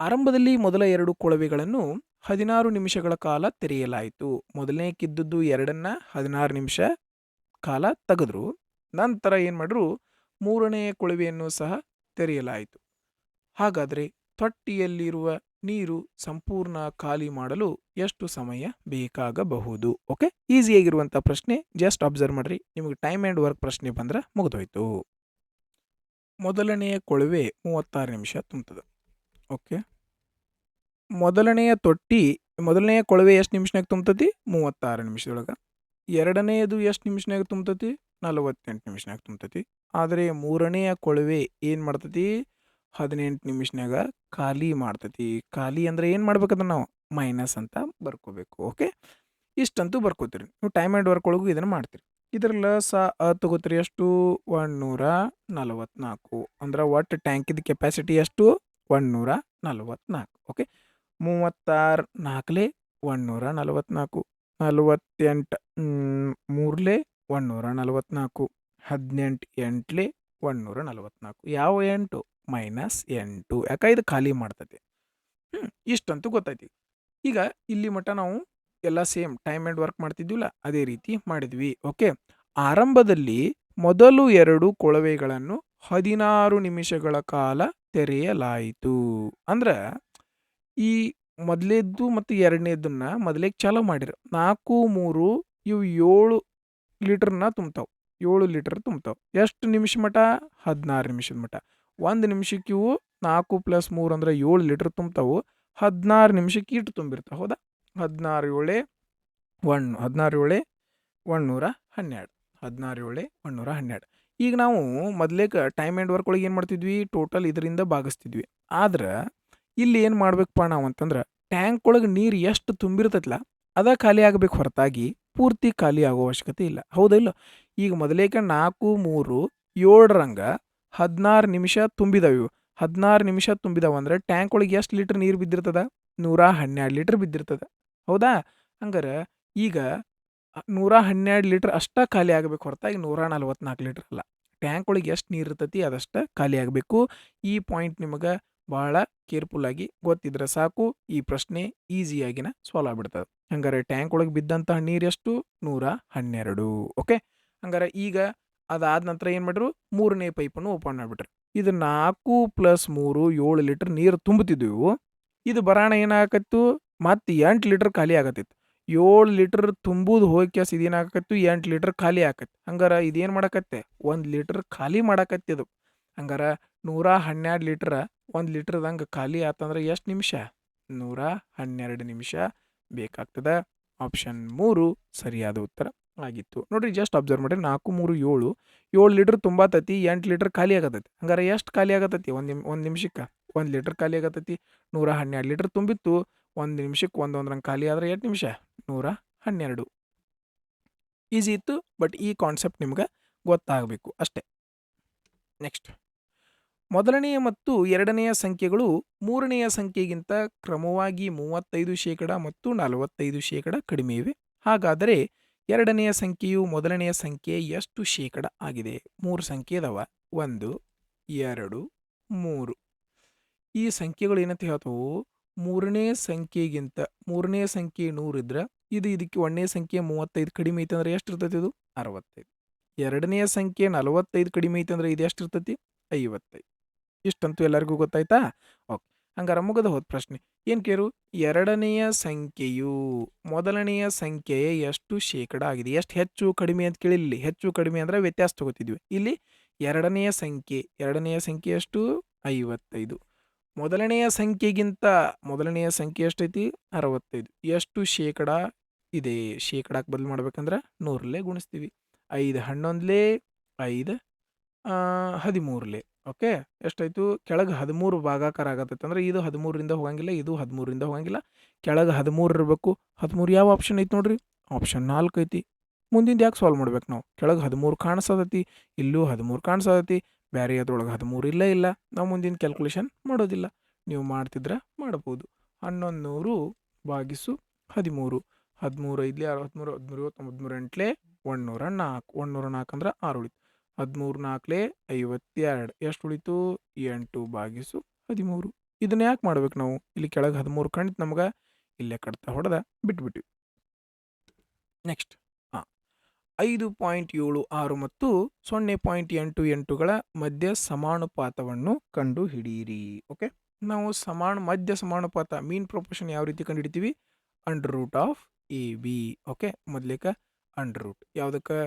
ಆರಂಭದಲ್ಲಿ ಮೊದಲ 2 ಕೊಳವೆಗಳನ್ನು 16 ನಿಮಿಷಗಳ ಕಾಲ ತೆರೆಯಲಾಯಿತು. ಮೊದಲನೇಕಿದ್ದದ್ದು 2ನ್ನ 16 ನಿಮಿಷ ಕಾಲ ತೆಗೆದ್ರು. ನಂತರ ಏನು ಮಾಡಿದ್ರು? ಮೂರನೆಯ ಕೊಳವೆಯನ್ನು ಸಹ ತೆರೆಯಲಾಯಿತು. ಹಾಗಾದರೆ ತೊಟ್ಟಿಯಲ್ಲಿರುವ ನೀರು ಸಂಪೂರ್ಣ ಖಾಲಿ ಮಾಡಲು ಎಷ್ಟು ಸಮಯ ಬೇಕಾಗಬಹುದು? ಓಕೆ, ಈಸಿಯಾಗಿರುವಂಥ ಪ್ರಶ್ನೆ, ಜಸ್ಟ್ ಅಬ್ಸರ್ವ್ ಮಾಡ್ರಿ. ನಿಮಗೆ ಟೈಮ್ ಆ್ಯಂಡ್ ವರ್ಕ್ ಪ್ರಶ್ನೆ ಬಂದ್ರೆ ಮುಗಿದೋಯ್ತು. ಮೊದಲನೆಯ ಕೊಳವೆ 36 ನಿಮಿಷ ತುಂಬ್ತದೆ. ಓಕೆ, ಮೊದಲನೆಯ ಕೊಳವೆ ಎಷ್ಟು ನಿಮಿಷನಾಗ ತುಂಬ್ತತಿ? 36 ನಿಮಿಷದೊಳಗೆ. ಎರಡನೆಯದು ಎಷ್ಟು ನಿಮಿಷನಾಗ ತುಂಬ್ತತಿ? 48 ನಿಮಿಷನಾಗ ತುಂಬ್ತತಿ. ಆದರೆ ಮೂರನೆಯ ಕೊಳವೆ ಏನು ಮಾಡ್ತತಿ? 18 ನಿಮಿಷನಾಗ ಖಾಲಿ ಮಾಡ್ತತಿ. ಖಾಲಿ ಅಂದರೆ ಏನು ಮಾಡ್ಬೇಕಂದ್ರೆ ನಾವು ಮೈನಸ್ ಅಂತ ಬರ್ಕೋಬೇಕು. ಓಕೆ, ಇಷ್ಟಂತೂ ಬರ್ಕೋತೀರಿ ನೀವು. ಟೈಮ್ ಆ್ಯಂಡ್ ವರ್ಕ್ ಒಳಗೂ ಇದನ್ನು ಮಾಡ್ತೀರಿ. ಇದರಲ್ಲ ತಗೋತೀರಿ ಎಷ್ಟು? 144. ಅಂದ್ರೆ ಒಟ್ಟು ಟ್ಯಾಂಕಿದ ಕೆಪಾಸಿಟಿ ಎಷ್ಟು? 144. ಓಕೆ, 36 4 144, 48 3 144, 18 8 144. ಯಾವ 8? -8. ಯಾಕೆ? ಇದು ಖಾಲಿ ಮಾಡ್ತತಿ. ಇಷ್ಟಂತೂ ಗೊತ್ತೈತಿ. ಈಗ ಇಲ್ಲಿ ಮಟ್ಟ ನಾವು ಎಲ್ಲ ಸೇಮ್ ಟೈಮ್ ಆ್ಯಂಡ್ ವರ್ಕ್ ಮಾಡ್ತಿದ್ವಿಲ್ಲ, ಅದೇ ರೀತಿ ಮಾಡಿದ್ವಿ. ಓಕೆ, ಆರಂಭದಲ್ಲಿ ಮೊದಲು 2 ಕೊಳವೆಗಳನ್ನು 16 ನಿಮಿಷಗಳ ಕಾಲ ತೆರೆಯಲಾಯಿತು. ಅಂದ್ರೆ ಈ ಮೊದಲೇದ್ದು ಮತ್ತು ಎರಡನೇದನ್ನ ಮೊದಲೇಗೆ ಚಾಲೂ ಮಾಡಿರ 4 3 ಇವು 7 ಲೀಟರ್ನ ತುಂಬ್ತಾವೆ. 7 ಲೀಟರ್ ತುಂಬ್ತಾವೆ. ಎಷ್ಟು ನಿಮಿಷ ಮಟ? 16 ನಿಮಿಷದ ಮಟ. 1 ನಿಮಿಷಕ್ಕೆ ಇವು 4 + 3 ಅಂದ್ರೆ 7 ಲೀಟರ್ ತುಂಬ್ತಾವು. 16 ನಿಮಿಷಕ್ಕೆ ಇಟ್ಟು ತುಂಬಿರ್ತಾವೆ. ಹೌದಾ? 16 7 112. 16 7 112. ಈಗ ನಾವು ಮೊದಲೇಗೆ ಟೈಮ್ ಆ್ಯಂಡ್ ವರ್ಕ್ ಒಳಗೆ ಏನು ಮಾಡ್ತಿದ್ವಿ? ಟೋಟಲ್ ಇದರಿಂದ ಭಾಗಿಸ್ತಿದ್ವಿ. ಆದ್ರೆ ಇಲ್ಲಿ ಏನು ಮಾಡ್ಬೇಕಪ್ಪ ನಾವು ಅಂತಂದ್ರೆ, ಟ್ಯಾಂಕ್ ಒಳಗೆ ನೀರು ಎಷ್ಟು ತುಂಬಿರ್ತೈತಲ್ಲ ಅದ ಖಾಲಿ ಆಗಬೇಕು, ಹೊರತಾಗಿ ಪೂರ್ತಿ ಖಾಲಿ ಆಗೋ ಅವಶ್ಯಕತೆ ಇಲ್ಲ. ಹೌದಾ ಇಲ್ಲ? ಈಗ ಮೊದಲೇಕ 4 3 7 16 ನಿಮಿಷ ತುಂಬಿದಾವೆ. ಇವು 16 ನಿಮಿಷ ತುಂಬಿದಾವೆ ಅಂದ್ರೆ ಟ್ಯಾಂಕ್ ಒಳಗೆ ಎಷ್ಟು ಲೀಟರ್ ನೀರು ಬಿದ್ದಿರ್ತದ? 112 ಲೀಟರ್ ಬಿದ್ದಿರ್ತದ. ಹೌದಾ? ಹಂಗಾರೆ ಈಗ 112 ಲೀಟರ್ ಅಷ್ಟ ಖಾಲಿ ಆಗಬೇಕು, ಹೊರತಾಗಿ 144 ಲೀಟರ್ ಅಲ್ಲ. ಟ್ಯಾಂಕ್ ಒಳಗೆ ಎಷ್ಟು ನೀರು ಇರ್ತೈತಿ ಅದಷ್ಟ ಖಾಲಿ ಆಗಬೇಕು. ಈ ಪಾಯಿಂಟ್ ನಿಮಗೆ ಭಾಳ ಕೇರ್ಫುಲ್ಲಾಗಿ ಗೊತ್ತಿದ್ರೆ ಸಾಕು, ಈ ಪ್ರಶ್ನೆ ಈಸಿಯಾಗಿನ ಸಾಲ್ವ್ ಆಗ್ಬಿಡ್ತದೆ. ಹಂಗಾರೆ ಟ್ಯಾಂಕ್ ಒಳಗೆ ಬಿದ್ದಂತಹ ನೀರು ಎಷ್ಟು? 112. ಓಕೆ, ಹಂಗಾರೆ ಈಗ ಅದಾದ ನಂತರ ಏನು ಮಾಡ್ರು? ಮೂರನೇ ಪೈಪನ್ನು ಓಪನ್ ಮಾಡಿಬಿಟ್ರು. ಇದು 4 + 3 7 ಲೀಟರ್ ನೀರು ತುಂಬುತ್ತಿದ್ದೆವು. ಇದು ಬರಾಣ ಏನಾಗತ್ತಿತ್ತು? ಮತ್ತೆ 8 ಲೀಟರ್ ಖಾಲಿ ಆಗತ್ತಿತ್ತು. 7 ಲೀಟರ್ ತುಂಬುದು ಹೋಗಿ ಕ್ಯಾಸ್ ಇದೇನಾಗತ್ತು 8 ಲೀಟರ್ ಖಾಲಿ ಆಕತಿ. ಹಂಗಾರ ಇದೇನು ಮಾಡಕತ್ತೆ 1 ಲೀಟರ್ ಖಾಲಿ ಮಾಡಕತ್ತಿ ಅದು. ಹಂಗಾರ 112 ಲೀಟರ್ 1 ಲೀಟರ್ದಂಗೆ ಖಾಲಿ ಆತಂದ್ರೆ ಎಷ್ಟು ನಿಮಿಷ? 112 ನಿಮಿಷ ಬೇಕಾಗ್ತದೆ. ಆಪ್ಷನ್ 3 ಸರಿಯಾದ ಉತ್ತರ ಆಗಿತ್ತು. ನೋಡ್ರಿ ಜಸ್ಟ್ ಅಬ್ಸರ್ವ್ ಮಾಡಿರಿ 4 3 7 7 ಲೀಟರ್ ತುಂಬಾತತಿ 8 ಲೀಟರ್ ಖಾಲಿ ಆಗತೈತಿ. ಹಂಗಾರೆ ಎಷ್ಟು ಖಾಲಿ ಆಗತೈತಿ ಒಂದು ನಿಮಿಷಕ್ಕೆ 1 ಲೀಟರ್ ಖಾಲಿ ಆಗತೈತಿ. 112 ಲೀಟರ್ ತುಂಬಿತ್ತು 1 ನಿಮಿಷಕ್ಕೆ ಒಂದೊಂದ್ರಂಗೆ ಖಾಲಿ ಆದರೆ ಎಷ್ಟು ನಿಮಿಷ? 112. ಈಸಿ ಇತ್ತು, ಬಟ್ ಈ ಕಾನ್ಸೆಪ್ಟ್ ನಿಮ್ಗೆ ಗೊತ್ತಾಗಬೇಕು ಅಷ್ಟೇ. ನೆಕ್ಸ್ಟ್, ಮೊದಲನೆಯ ಮತ್ತು ಎರಡನೆಯ ಸಂಖ್ಯೆಗಳು ಮೂರನೆಯ ಸಂಖ್ಯೆಗಿಂತ ಕ್ರಮವಾಗಿ 35% ಮತ್ತು 45% ಕಡಿಮೆ ಇವೆ. ಹಾಗಾದರೆ ಎರಡನೆಯ ಸಂಖ್ಯೆಯು ಮೊದಲನೆಯ ಸಂಖ್ಯೆ ಎಷ್ಟು ಶೇಕಡ ಆಗಿದೆ? 3 ಸಂಖ್ಯೆ ಇದಾವ, 1 2 3. ಈ ಸಂಖ್ಯೆಗಳು ಏನಂತ ಹೇಳ್ತಾವು? ಮೂರನೇ ಸಂಖ್ಯೆಗಿಂತ ಮೂರನೇ ಸಂಖ್ಯೆ 100 ಇದ್ರೆ ಇದಕ್ಕೆ ಒಂದನೇ ಸಂಖ್ಯೆ 35 ಕಡಿಮೆ ಐತೆ ಅಂದ್ರೆ ಎಷ್ಟು ಇರ್ತೈತಿ? ಇದು 65. ಎರಡನೆಯ ಸಂಖ್ಯೆ 45 ಕಡಿಮೆ ಐತೆ ಅಂದ್ರೆ ಇದು ಎಷ್ಟು ಇರ್ತೈತಿ? 55. ಇಷ್ಟಂತೂ ಎಲ್ಲರಿಗೂ ಗೊತ್ತಾಯ್ತಾ? ಓಕೆ, ಹಂಗಾರೆ ಮುಗದ ಹೋದ ಪ್ರಶ್ನೆ ಏನು ಕೇರು? ಎರಡನೆಯ ಸಂಖ್ಯೆಯು ಮೊದಲನೆಯ ಸಂಖ್ಯೆಯ ಎಷ್ಟು ಶೇಕಡ ಆಗಿದೆ? ಎಷ್ಟು ಹೆಚ್ಚು ಕಡಿಮೆ ಅಂತ ಕೇಳಿಲ್ಲಿ. ಹೆಚ್ಚು ಕಡಿಮೆ ಅಂದ್ರೆ ವ್ಯತ್ಯಾಸ ತಗೋತಿದ್ವಿ. ಇಲ್ಲಿ ಎರಡನೆಯ ಸಂಖ್ಯೆ ಎಷ್ಟು? 55. ಮೊದಲನೆಯ ಸಂಖ್ಯೆ ಎಷ್ಟೈತಿ? 65. ಎಷ್ಟು ಶೇಕಡ ಇದೆ? ಶೇಕಡಕ್ಕೆ ಬದಲು ಮಾಡ್ಬೇಕಂದ್ರೆ 100ಲೇ ಗುಣಿಸ್ತೀವಿ. 5 11ಲೇ 5 13ಲೇ. ಓಕೆ, ಎಷ್ಟಾಯ್ತು? ಕೆಳಗೆ 13 ಭಾಗಾಕಾರ ಆಗತ್ತೈತೆ ಅಂದ್ರೆ ಇದು 13ರಿಂದ ಹೋಗಂಗಿಲ್ಲ, ಇದು 13ರಿಂದ ಹೋಗಂಗಿಲ್ಲ. ಕೆಳಗೆ 13 ಇರಬೇಕು. 13 ಯಾವ ಆಪ್ಷನ್ ಐತಿ ನೋಡ್ರಿ? ಆಪ್ಷನ್ 4 ಐತಿ. ಮುಂದಿಂದ ಯಾಕೆ ಸಾಲ್ವ್ ಮಾಡ್ಬೇಕು ನಾವು? ಕೆಳಗೆ 13 ಕಾಣಿಸತೈತಿ, ಇಲ್ಲೂ 13 ಕಾಣಿಸತೈತಿ, ಬೇರೆ ಅದ್ರೊಳಗೆ 13 ಇಲ್ಲ. ನಾವು ಮುಂದಿನ ಕ್ಯಾಲ್ಕುಲೇಷನ್ ಮಾಡೋದಿಲ್ಲ. ನೀವು ಮಾಡ್ತಿದ್ರೆ ಮಾಡ್ಬೋದು. 1100 ಭಾಗಿಸು 13. 13 5 63 13 98 104. 104 ಅಂದ್ರೆ 6 ಉಳಿತು. 13 4 52. ಎಷ್ಟು ಉಳಿತು? 8 ಭಾಗಿಸು 13. ಇದನ್ನ ಯಾಕೆ ಮಾಡ್ಬೇಕು ನಾವು? ಇಲ್ಲಿ ಕೆಳಗೆ 13 ಕಂಡಿತ್ತು ನಮ್ಗೆ, ಇಲ್ಲೇ ಕಡ್ತಾ ಹೊಡೆದ ಬಿಟ್ಬಿಟ್ವಿ. ನೆಕ್ಸ್ಟ್, 5.76 ಮತ್ತು 0.88ಗಳ ಮಧ್ಯ ಸಮಾನುಪಾತವನ್ನು ಕಂಡು ಹಿಡಿಯಿರಿ. ಓಕೆ, ನಾವು ಮಧ್ಯ ಸಮಾನುಪಾತ ಮೀನ್ ಪ್ರೊಪೋರ್ಷನ್ ಯಾವ ರೀತಿ ಕಂಡು ಹಿಡಿತೀವಿ? √AB. ಓಕೆ, ಮೊದಲೇಕ ಅಂಡರ್ ಯಾವುದಕ್ಕೆ?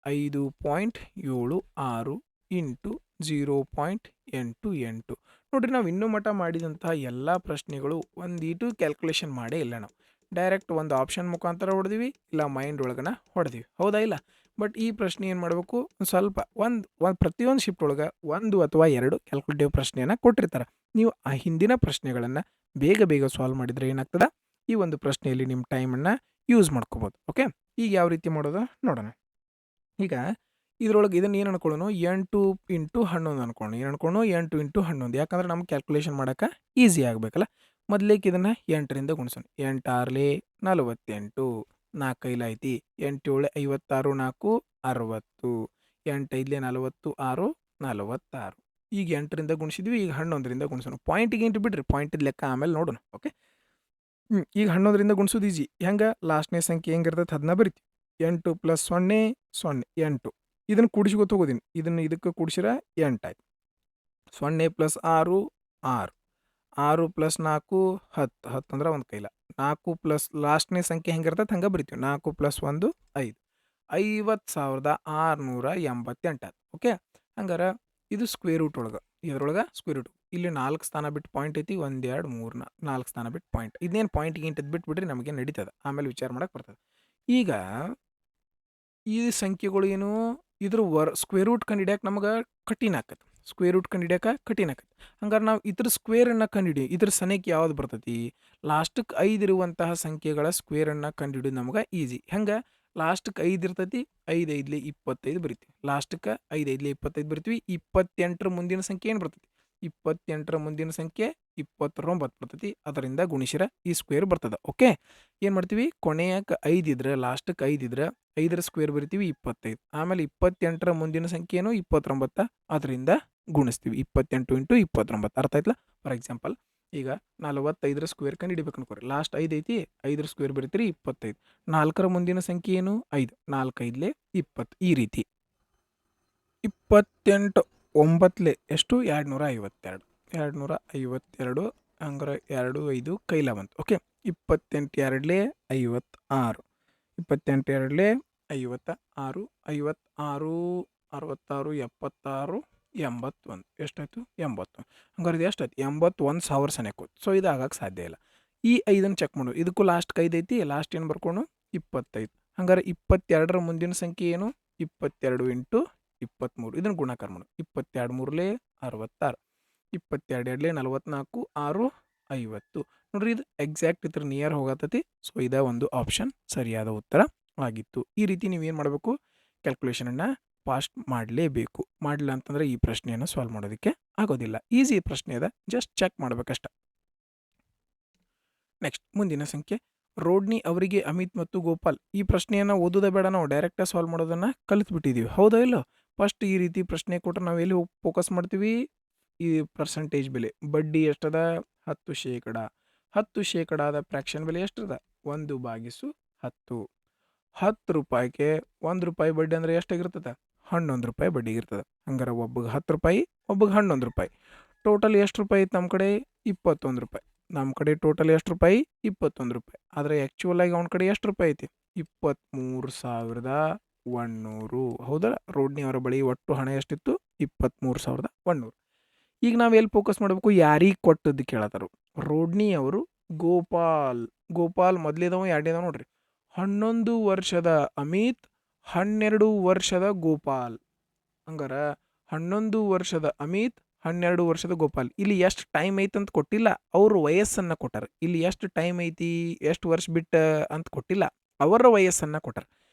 5.76 ಇಂಟು 0.88. ನೋಡ್ರಿ, ನಾವು ಇನ್ನೂ ಮಟ್ಟ ಮಾಡಿದಂತಹ ಎಲ್ಲ ಪ್ರಶ್ನೆಗಳು ಒಂದೀಟು ಕ್ಯಾಲ್ಕುಲೇಷನ್ ಮಾಡೇ ಇಲ್ಲ. ನಾವು ಡೈರೆಕ್ಟ್ ಒಂದು ಆಪ್ಷನ್ ಮುಖಾಂತರ ಹೊಡೆದಿವಿ, ಇಲ್ಲ ಮೈಂಡ್ ಒಳಗನ ಹೊಡೆದಿವಿ, ಹೌದಾ ಇಲ್ಲ? ಬಟ್ ಈ ಪ್ರಶ್ನೆ ಏನು ಮಾಡಬೇಕು? ಸ್ವಲ್ಪ ಪ್ರತಿಯೊಂದು ಶಿಫ್ಟ್ ಒಳಗೆ 1 ಅಥವಾ 2 ಕ್ಯಾಲ್ಕುಲೇಟಿವ್ ಪ್ರಶ್ನೆಯನ್ನು ಕೊಟ್ಟಿರ್ತಾರೆ. ನೀವು ಆ ಹಿಂದಿನ ಪ್ರಶ್ನೆಗಳನ್ನು ಬೇಗ ಸಾಲ್ವ್ ಮಾಡಿದರೆ ಏನಾಗ್ತದೆ? ಈ ಒಂದು ಪ್ರಶ್ನೆಯಲ್ಲಿ ನಿಮ್ಮ ಟೈಮನ್ನು ಯೂಸ್ ಮಾಡ್ಕೋಬೋದು. ಓಕೆ, ಈಗ ಯಾವ ರೀತಿ ಮಾಡೋದು ನೋಡೋಣ. ಈಗ ಇದರೊಳಗೆ ಇದನ್ನು ಏನು ಅನ್ಕೊಳ್ಳೋಣ? 8 ಇಂಟು 11 ಅನ್ಕೊಳ್ಳೋಣ. ಏನು ಅನ್ಕೊಳ್ಳೋಣ? 8 ಇಂಟು 11. ಯಾಕಂದ್ರೆ ನಮ್ಗೆ ಕ್ಯಾಲ್ಕುಲೇಷನ್ ಮಾಡೋಕೆ ಈಸಿ ಆಗಬೇಕಲ್ಲ. ಮೊದಲೇಕೆ ಇದನ್ನು 8ರಿಂದ ಗುಣಿಸೋಣ. 8 6 48, 4 5 ಐತಿ, 8 7 56, 4 60, 8 5 40, 6 46. ಈಗ 8ರಿಂದ ಗುಣಿಸಿದ್ವಿ, ಈಗ 11ರಿಂದ ಗುಣಿಸೋಣ. ಪಾಯಿಂಟಿಗೆ ಇಂಟು ಬಿಡ್ರಿ, ಪಾಯಿಂಟಿದ ಲೆಕ್ಕ ಆಮೇಲೆ ನೋಡೋಣ. ಓಕೆ, ಈಗ 11ರಿಂದ ಗುಣಿಸೋದು ಈಜಿ. ಹೆಂಗೆ? ಲಾಸ್ಟ್ನೇ ಸಂಖ್ಯೆ ಹೆಂಗಿರ್ತೈತೆ ಅದನ್ನ ಬರಿತೀವಿ. 8 + 0 0 8. ಇದನ್ನು ಕೂಡಿಸಿ ಗೊತ್ತೋಗೋದೀನಿ. ಇದಕ್ಕೆ ಕೂಡಿಸಿರ 8 ಆಯ್ತು. 0 + 6 6, 6 + 4 10, 10 ಅಂದ್ರೆ ಒಂದು ಕೈಲ. 4 ಪ್ಲಸ್ ಲಾಸ್ಟ್ನೇ ಸಂಖ್ಯೆ ಹೆಂಗಿರ್ತೈತೆ ಹಂಗೆ ಬರಿತೀವಿ. 4 + 1 5, 50,688 ಆಯ್ತು. ಓಕೆ, ಹಂಗಾರೆ ಇದು ಸ್ಕ್ವೇರ್ ರೂಟ್ ಒಳಗೆ, ಇದರೊಳಗೆ ಸ್ಕ್ವೇರ್ ರೂಟ್. ಇಲ್ಲಿ 4 ಸ್ಥಾನ ಬಿಟ್ಟು ಪಾಯಿಂಟ್ ಐತಿ, 1 2 3 4 ಸ್ಥಾನ ಬಿಟ್ಟು ಪಾಯಿಂಟ್. ಇದನ್ನೇನು ಪಾಯಿಂಟಿಗೆ ಇಂಟದ್ದು ಬಿಟ್ಬಿಟ್ರಿ ನಮಗೆ ನಡೀತದೆ, ಆಮೇಲೆ ವಿಚಾರ ಮಾಡಕ್ಕೆ ಬರ್ತದೆ. ಈಗ ಈ ಸಂಖ್ಯೆಗಳು ಏನು? ಇದ್ರ ಸ್ಕ್ವೇರ್ ರೂಟ್ ಕಂಡುಹಿಡಿಯಕ್ಕೆ ನಮಗೆ ಕಠಿಣ ಆಕತ್ತೆ. ಹಂಗಾರೆ ನಾವು ಇದ್ರ ಸ್ಕ್ವೇರನ್ನು ಕಂಡುಹಿಡಿ, ಇದ್ರ ಸನೇಕ್ಕೆ ಯಾವ್ದು ಬರ್ತೈತಿ? ಲಾಸ್ಟಕ್ಕೆ 5 ಇರುವಂತಹ ಸಂಖ್ಯೆಗಳ ಸ್ಕ್ವೇರನ್ನು ಕಂಡುಹಿಡಿದು ನಮಗೆ ಈಸಿ. ಹೆಂಗೆ? ಲಾಸ್ಟಕ್ಕೆ 5 ಇರ್ತೈತಿ, 5 5 25 ಬರಿತೀವಿ. ಲಾಸ್ಟಕ್ಕೆ 5 5 25 ಬರಿತೀವಿ. 28ರ ಮುಂದಿನ ಸಂಖ್ಯೆ ಏನು ಬರ್ತೈತಿ? 28ರ ಮುಂದಿನ ಸಂಖ್ಯೆ 29 ಬರ್ತೈತಿ. ಅದರಿಂದ ಗುಣಿಸಿರ ಈ ಸ್ಕ್ವೇರ್ ಬರ್ತದೆ. ಓಕೆ, ಏನು ಮಾಡ್ತೀವಿ? ಕೊನೆಯಕ್ಕೆ 5 ಇದ್ರೆ, ಲಾಸ್ಟಕ್ಕೆ 5 ಇದ್ರೆ 5ರ ಸ್ಕ್ವೇರ್ ಬರಿತೀವಿ 25. ಆಮೇಲೆ 28ರ ಮುಂದಿನ ಸಂಖ್ಯೆ ಏನು? 29. ಅದರಿಂದ ಗುಣಿಸ್ತೀವಿ 28 ಇಂಟು 29. ಅರ್ಥ ಆಯ್ತಲ್ಲ? ಫಾರ್ ಎಕ್ಸಾಂಪಲ್ ಈಗ 45ರ ಸ್ಕ್ವೇರ್ ಕಂಡು ಹಿಡಿಬೇಕು ಅನ್ಕೋರಿ. ಲಾಸ್ಟ್ 5 ಐತಿ, 5ರ ಸ್ಕ್ವೇರ್ ಬರೀತೀರಿ 25. 4ರ ಮುಂದಿನ ಸಂಖ್ಯೆ ಏನು? 5. 4 5 20. ಈ ರೀತಿ 28 9 ಎಷ್ಟು? 252. 252 ಹಂಗಾರೆ 2 5 ಕೈಲ ಬಂತು. ಓಕೆ, 28 ಎರಡಲೇ 56, 28 ಎರಡಲೇ 56, 56, 66, 76, 81. ಎಷ್ಟಾಯ್ತು? 81. ಹಂಗಾರೆ ಇದು ಎಷ್ಟಾಯ್ತು? 81,000 ಸನೇಕ ಹೋಯ್ತು. ಸೊ ಇದು ಆಗಕ್ಕೆ ಸಾಧ್ಯ ಇಲ್ಲ. ಈ 5 ಚೆಕ್ ಮಾಡು. ಇದಕ್ಕೂ ಲಾಸ್ಟ್ 5 ಐತಿ. ಲಾಸ್ಟ್ ಏನು ಬರ್ಕೊಂಡು 25. ಹಂಗಾರೆ 22ರ ಮುಂದಿನ ಸಂಖ್ಯೆ ಏನು? 22 ಇಂಟು 23. ಇದನ್ನು ಗುಣಾಕಾರ ಮಾಡು. 22 ಮೂರಲೇ 66, 22 ಎರಡಲೇ 44, 6, 50. ನೋಡ್ರಿ ಇದು ಎಕ್ಸಾಕ್ಟ್ ಇದ್ರ ನಿಯರ್ ಹೋಗತ್ತತಿ. ಸೊ ಇದ ಒಂದು ಆಪ್ಷನ್ ಸರಿಯಾದ ಉತ್ತರ ಆಗಿತ್ತು. ಈ ರೀತಿ ನೀವೇನು ಮಾಡಬೇಕು? ಕ್ಯಾಲ್ಕುಲೇಷನನ್ನು ಫಾಸ್ಟ್ ಮಾಡಲೇಬೇಕು. ಮಾಡಲಿಲ್ಲ ಅಂತಂದರೆ ಈ ಪ್ರಶ್ನೆಯನ್ನು ಸಾಲ್ವ್ ಮಾಡೋದಕ್ಕೆ ಆಗೋದಿಲ್ಲ. ಈಸಿ ಪ್ರಶ್ನೆ ಅದ, ಜಸ್ಟ್ ಚೆಕ್ ಮಾಡಬೇಕಷ್ಟ. ನೆಕ್ಸ್ಟ್ ಮುಂದಿನ ಸಂಖ್ಯೆ, ರೋಡ್ನಿ ಅವರಿಗೆ ಅಮಿತ್ ಮತ್ತು ಗೋಪಾಲ್. ಈ ಪ್ರಶ್ನೆಯನ್ನು ಓದೋದೇ ಬೇಡ, ನಾವು ಡೈರೆಕ್ಟಾಗಿ ಸಾಲ್ವ್ ಮಾಡೋದನ್ನು ಕಲಿತ್ಬಿಟ್ಟಿದ್ದೀವಿ. ಹೌದಾ ಇಲ್ಲೋ? ಫಸ್ಟ್ ಈ ರೀತಿ ಪ್ರಶ್ನೆ ಕೊಟ್ಟರೆ ನಾವು ಎಲ್ಲಿ ಫೋಕಸ್ ಮಾಡ್ತೀವಿ? ಈ ಪರ್ಸೆಂಟೇಜ್ ಬೆಲೆ. ಬಡ್ಡಿ ಎಷ್ಟದ? 10%. 10%ದ ಫ್ರ್ಯಾಕ್ಷನ್ ಬೆಲೆ ಎಷ್ಟದ? 1/10. 10 ರೂಪಾಯಿಗೆ 1 ರೂಪಾಯಿ ಬಡ್ಡಿ ಅಂದರೆ ಎಷ್ಟಾಗಿರ್ತದೆ? 11 ರೂಪಾಯಿ ಬಡ್ಡಿ ಇರ್ತದೆ. ಹಂಗಾರೆ ಒಬ್ಬಗೆ 10 ರೂಪಾಯಿ, ಒಬ್ಬಗೆ 11 ರೂಪಾಯಿ. ಟೋಟಲ್ ಎಷ್ಟು ರೂಪಾಯಿ ಐತೆ ನಮ್ಮ ಕಡೆ? 21 ರೂಪಾಯಿ. ನಮ್ಮ ಕಡೆ ಟೋಟಲ್ ಎಷ್ಟು ರೂಪಾಯಿ? 21 ರೂಪಾಯಿ. ಆದರೆ ಆ್ಯಕ್ಚುಯಲ್ ಆಗಿ ಅವನ ಕಡೆ ಎಷ್ಟು ರೂಪಾಯಿ ಐತಿ? 23,100. ಹೌದಾ? ರೋಡ್ನಿ ಅವರ ಬಳಿ ಒಟ್ಟು ಹಣ ಎಷ್ಟಿತ್ತು? 23,100. ಈಗ ನಾವು ಎಲ್ಲಿ ಫೋಕಸ್ ಮಾಡಬೇಕು? ಯಾರಿಗೆ ಕೊಟ್ಟದ್ದು ಕೇಳತ್ತಾರು. ರೋಡ್ನಿ ಅವರು ಗೋಪಾಲ್ ಮೊದಲಿದವ, ಎರಡನೇದವ ನೋಡ್ರಿ. 11 ವರ್ಷದ ಅಮಿತ್, 12 ವರ್ಷದ ಗೋಪಾಲ್. ಹಂಗಾರ 11 ವರ್ಷದ ಅಮಿತ್, 12 ವರ್ಷದ ಗೋಪಾಲ್. ಇಲ್ಲಿ ಎಷ್ಟು ಟೈಮ್ ಐತೆ ಅಂತ ಕೊಟ್ಟಿಲ್ಲ, ಅವ್ರ ವಯಸ್ಸನ್ನು ಕೊಟ್ಟಾರ. ಇಲ್ಲಿ ಎಷ್ಟು ಟೈಮ್ ಐತಿ, ಎಷ್ಟು ವರ್ಷ ಬಿಟ್ಟು ಅಂತ ಕೊಟ್ಟಿಲ್ಲ, ಅವರ ವಯಸ್ಸನ್ನು ಕೊಟ್ಟಾರ.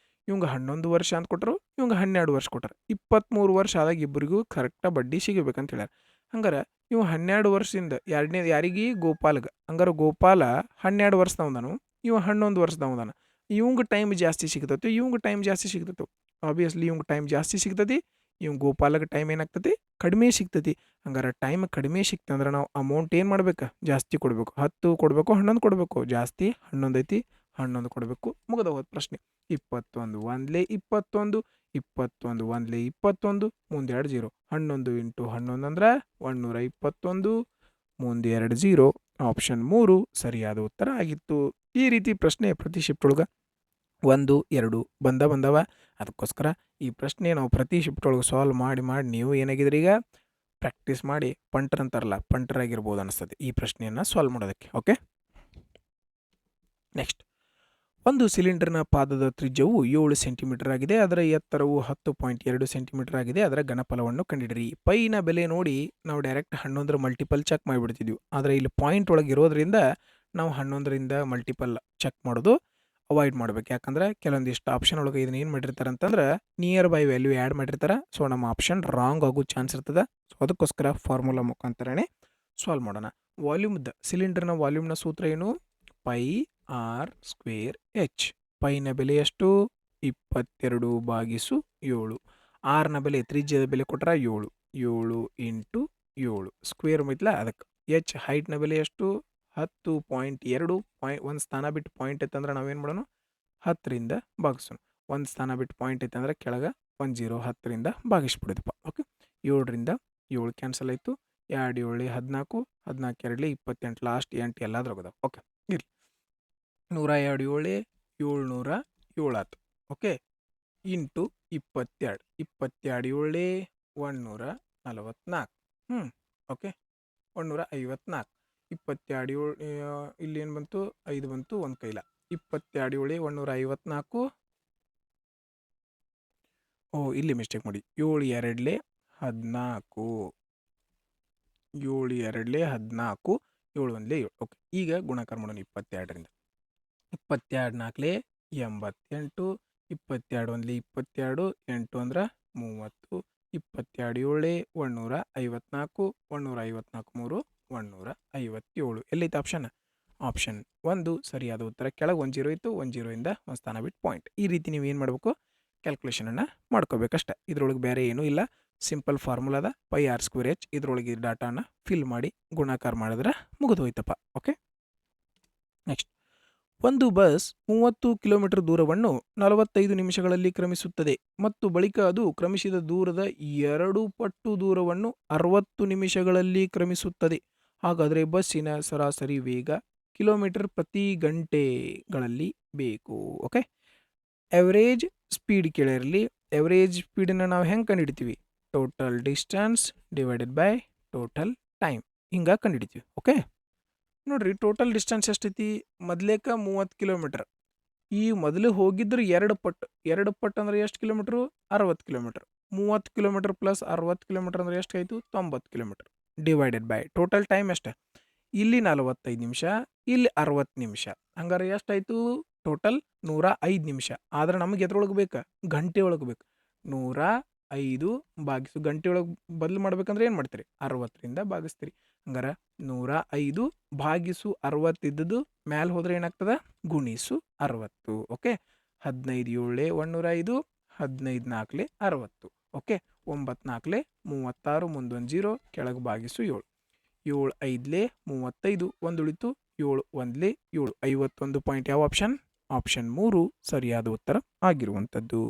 ಇವಂಗೆ 11 ವರ್ಷ ಅಂತ ಕೊಟ್ಟರು, ಇವಂಗೆ 12 ವರ್ಷ ಕೊಟ್ಟಾರ. 23 ವರ್ಷ ಆದಾಗ ಇಬ್ಬರಿಗೂ ಕರೆಕ್ಟಾಗಿ ಬಡ್ಡಿ ಸಿಗಬೇಕಂತ ಹೇಳ್ಯಾರ. ಹಂಗಾರೆ ಇವು 12 ವರ್ಷದಿಂದ ಯಾರಿಗೆ? ಗೋಪಾಲ್ಗೆ. ಹಂಗಾರೆ ಗೋಪಾಲ 12 ವರ್ಷದವನು, ಇವ 11 ವರ್ಷದವನ. ಇವಂಗೆ ಟೈಮ್ ಜಾಸ್ತಿ ಸಿಗ್ತೈತಿ, ಇವಂಗೆ ಟೈಮ್ ಜಾಸ್ತಿ ಸಿಗ್ತೈತಿ. ಆಬ್ವಿಯಸ್ಲಿ ಇವಂಗೆ ಟೈಮ್ ಜಾಸ್ತಿ ಸಿಗ್ತೈತಿ, ಇವ್ ಗೋಪಾಲಗೆ ಟೈಮ್ ಏನಾಗ್ತೈತಿ? ಕಡಿಮೆ ಸಿಗ್ತೈತಿ. ಹಂಗಾರೆ ಟೈಮ್ ಕಡಿಮೆ ಸಿಕ್ತಂದ್ರೆ ನಾವು ಅಮೌಂಟ್ ಏನು ಮಾಡ್ಬೇಕು? ಜಾಸ್ತಿ ಕೊಡಬೇಕು. 10 ಕೊಡಬೇಕು, 11 ಕೊಡಬೇಕು. ಜಾಸ್ತಿ 11 ಐತಿ, 11 ಕೊಡಬೇಕು. ಮುಗಿದ ಹೋದ ಪ್ರಶ್ನೆ. 21 ಒಂದ್ಲೆ 21, 21 ಒಂದ್ಲೆ 21, ಮುಂದೆ 2 0. 11 ಇಂಟು 11 ಅಂದ್ರೆ 121, ಮುಂದೆ 2 0. ಆಪ್ಷನ್ 3 ಸರಿಯಾದ ಉತ್ತರ ಆಗಿತ್ತು. ಈ ರೀತಿ ಪ್ರಶ್ನೆ ಪ್ರತಿ ಶಿಫ್ಟ್ ಒಳಗೆ 1, 2 ಬಂದವ. ಅದಕ್ಕೋಸ್ಕರ ಈ ಪ್ರಶ್ನೆ ನಾವು ಪ್ರತಿ ಶಿಫ್ಟ್ ಒಳಗೆ ಸಾಲ್ವ್ ಮಾಡಿ ನೀವು ಏನಾಗಿದ್ರಿ? ಈಗ ಪ್ರಾಕ್ಟೀಸ್ ಮಾಡಿ ಪಂಟರ್ ಅಂತಾರಲ್ಲ, ಪಂಟರ್ ಆಗಿರ್ಬೋದು ಅನಿಸ್ತದೆ ಈ ಪ್ರಶ್ನೆಯನ್ನು ಸಾಲ್ವ್ ಮಾಡೋದಕ್ಕೆ. Okay, next. ಒಂದು ಸಿಲಿಂಡರ್ನ ಪಾದದ ತ್ರಿಜ್ಯವು 7 ಸೆಂಟಿಮೀಟರ್ ಆಗಿದೆ. ಅದರ ಎತ್ತರವು 10.2 ಸೆಂಟಿಮೀಟರ್ ಆಗಿದೆ. ಅದರ ಘನಫಲವನ್ನು ಕಂಡಿಡಿರಿ. ಪೈನ ಬೆಲೆ ನೋಡಿ ನಾವು ಡೈರೆಕ್ಟ್ 11ರ ಮಲ್ಟಿಪಲ್ ಚೆಕ್ ಮಾಡಿಬಿಡ್ತಿದ್ವಿ. ಆದರೆ ಇಲ್ಲಿ ಪಾಯಿಂಟ್ ಒಳಗೆ ಇರೋದ್ರಿಂದ ನಾವು 11ರಿಂದ ಮಲ್ಟಿಪಲ್ ಚೆಕ್ ಮಾಡೋದು ಅವಾಯ್ಡ್ ಮಾಡ್ಬೇಕು. ಯಾಕಂದ್ರೆ ಕೆಲವೊಂದಿಷ್ಟು ಆಪ್ಷನ್ ಒಳಗೆ ಇದನ್ನ ಏನು ಮಾಡಿರ್ತಾರೆ ಅಂತಂದ್ರೆ ನಿಯರ್ ಬೈ ವ್ಯಾಲ್ಯೂ ಆ್ಯಡ್ ಮಾಡಿರ್ತಾರೆ. ಸೊ ನಮ್ಮ ಆಪ್ಷನ್ ರಾಂಗ್ ಆಗೋ ಚಾನ್ಸ್ ಇರ್ತದೆ. ಸೊ ಅದಕ್ಕೋಸ್ಕರ ಫಾರ್ಮುಲಾ ಮುಖಾಂತರನೇ ಸಾಲ್ವ್ ಮಾಡೋಣ. ಸಿಲಿಂಡರ್ನ ವಾಲ್ಯೂಮ್ನ ಸೂತ್ರ ಏನು? πr²h. ಪೈನ ಬೆಲೆ ಎಷ್ಟು? 22/7. ಆರ್ನ ಬೆಲೆ, ತ್ರಿಜ್ಯದ ಬೆಲೆ ಕೊಟ್ಟರೆ 7. 7 ಇಂಟು 7 ಸ್ಕ್ವೇರ್ ಮೈತ್ಲ ಅದಕ್ಕೆ. ಎಚ್ ಹೈಟ್ನ ಬೆಲೆ ಎಷ್ಟು? 10.2. ಒಂದು ಸ್ಥಾನ ಬಿಟ್ಟು ಪಾಯಿಂಟ್ ಐತಂದ್ರೆ ನಾವೇನು ಮಾಡೋಣ? 10ರಿಂದ ಭಾಗಿಸೋಣ. ಒಂದು ಸ್ಥಾನ ಬಿಟ್ಟು ಪಾಯಿಂಟ್ ಐತಂದ್ರೆ ಕೆಳಗೆ 10 10ರಿಂದ ಭಾಗಿಸ್ಬಿಡೋದಪ್ಪ. ಓಕೆ, 7ರಿಂದ 7 ಕ್ಯಾನ್ಸಲ್ ಆಯಿತು. 2 7 14, 14 2 28, ಲಾಸ್ಟ್ 8 ಎಲ್ಲದ್ರಾಗದಾವ. ಓಕೆ, ಇರಲಿ. 102 7 707 ಆಯ್ತು. Okay, into 22. 22 144. ಓಕೆ, 154. 22 ಇಲ್ಲಿ ಏನು ಬಂತು? 5 ಬಂತು, ಒಂದು ಕೈಲ. 22 154. ಇಲ್ಲಿ ಮಿಸ್ಟೇಕ್ ಮಾಡಿ. 7 2 14. 7 2 14, 7 1 7. ಓಕೆ, ಈಗ ಗುಣಾಕಾರ ಮಾಡೋಣ 22ರಿಂದ. 22 4 88, 22 1 22, 8 ಅಂದ್ರೆ 30, 22 154, 154 157. ಎಲ್ಲೈತೆ ಆಪ್ಷನ್? ಆಪ್ಷನ್ 1 ಸರಿಯಾದ ಉತ್ತರ. ಕೆಳಗೆ 1 0 ಇತ್ತು, 1 0ಯಿಂದ ಒಂದು ಸ್ಥಾನ ಬಿಟ್ಟು ಪಾಯಿಂಟ್. ಈ ರೀತಿ ನೀವು ಏನು ಮಾಡಬೇಕು? ಕ್ಯಾಲ್ಕುಲೇಷನನ್ನು ಮಾಡ್ಕೋಬೇಕಷ್ಟೆ. ಇದ್ರೊಳಗೆ ಬೇರೆ ಏನೂ ಇಲ್ಲ. ಸಿಂಪಲ್ ಫಾರ್ಮುಲಾದ πr²h. ಇದ್ರೊಳಗೆ ಡಾಟಾನ ಫಿಲ್ ಮಾಡಿ ಗುಣಾಕಾರ ಮಾಡಿದ್ರೆ ಮುಗಿದು ಹೋಯ್ತಪ್ಪ. Okay, next. ಒಂದು ಬಸ್ 30 ಕಿಲೋಮೀಟರ್ ದೂರವನ್ನು 45 ನಿಮಿಷಗಳಲ್ಲಿ ಕ್ರಮಿಸುತ್ತದೆ ಮತ್ತು ಬಳಿಕ ಅದು ಕ್ರಮಿಸಿದ ದೂರದ 2 ಪಟ್ಟು ದೂರವನ್ನು 60 ನಿಮಿಷಗಳಲ್ಲಿ ಕ್ರಮಿಸುತ್ತದೆ. ಹಾಗಾದರೆ ಬಸ್ಸಿನ ಸರಾಸರಿ ವೇಗ ಕಿಲೋಮೀಟರ್ ಪ್ರತಿ ಗಂಟೆಗಳಲ್ಲಿ ಬೇಕು. ಓಕೆ, ಎವರೇಜ್ ಸ್ಪೀಡ್ ಕೇಳಿರಲಿ. ಎವರೇಜ್ ಸ್ಪೀಡನ್ನು ನಾವು ಹೆಂಗೆ ಕಂಡುಹಿಡಿತೀವಿ? Total distance divided by total time, ಹಿಂಗೆ ಕಂಡುಹಿಡಿತೀವಿ. ಓಕೆ, ನೋಡ್ರಿ ಟೋಟಲ್ ಡಿಸ್ಟೆನ್ಸ್ ಎಷ್ಟೈತಿ? ಮೊದ್ಲೇಕ 30 ಕಿಲೋಮೀಟರ್. ಈ ಮೊದಲು ಹೋಗಿದ್ರೆ 2 ಪಟ್ಟು ಅಂದ್ರೆ ಎಷ್ಟು kilometre? 60 kilometre. 30 kilometre plus 60 kilometre ಅಂದ್ರೆ ಎಷ್ಟಾಯಿತು? 90 kilometre divided by total time ಎಷ್ಟು? ಇಲ್ಲಿ 45 ನಿಮಿಷ, ಇಲ್ಲಿ 60 ನಿಮಿಷ. ಹಂಗಾರೆ ಎಷ್ಟಾಯಿತು? ಟೋಟಲ್ 105 ನಿಮಿಷ. ಆದ್ರೆ ನಮಗೆ ಎದ್ರೊಳಗೆ ಬೇಕು? ಗಂಟೆ ಒಳಗೆ ಬೇಕು. 105 ಭಾಗಿಸು ಗಂಟೆ ಒಳಗೆ ಬದಲು ಮಾಡ್ಬೇಕಂದ್ರೆ ಏನು ಮಾಡ್ತೀರಿ? 60ರಿಂದ ಭಾಗಿಸ್ತೀರಿ. ಹಂಗಾರೆ 105 ಭಾಗಿಸು 60 ಇದ್ದದ್ದು ಮ್ಯಾಲೆ ಹೋದ್ರೆ ಏನಾಗ್ತದೆ? ಗುಣಿಸು 60. ಓಕೆ, 15 7 105, 15 4 60. ಓಕೆ, 9 4 36, ಮುಂದೊಂದು 0, ಕೆಳಗೆ ಭಾಗಿಸು 7. 7 5 35, ಒಂದು ಉಳಿತು. 7 1 7. 51 ಪಾಯಿಂಟ್ ಯಾವ ಆಪ್ಷನ್? ಆಪ್ಷನ್ 3 ಸರಿಯಾದ ಉತ್ತರ ಆಗಿರುವಂಥದ್ದು.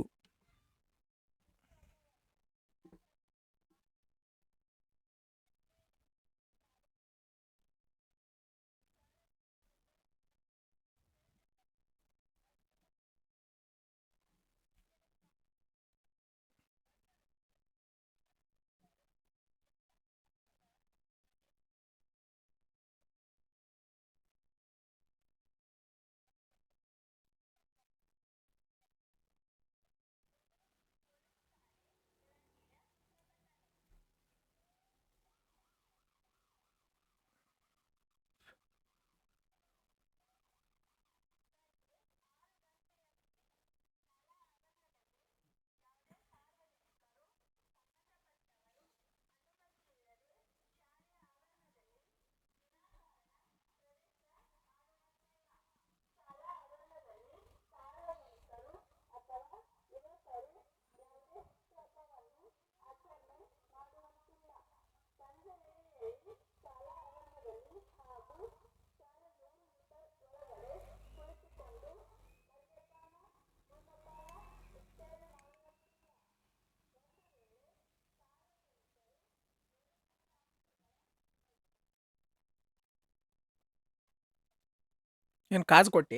ಏನು ಕಾಜು ಕೊಟ್ಟಿ?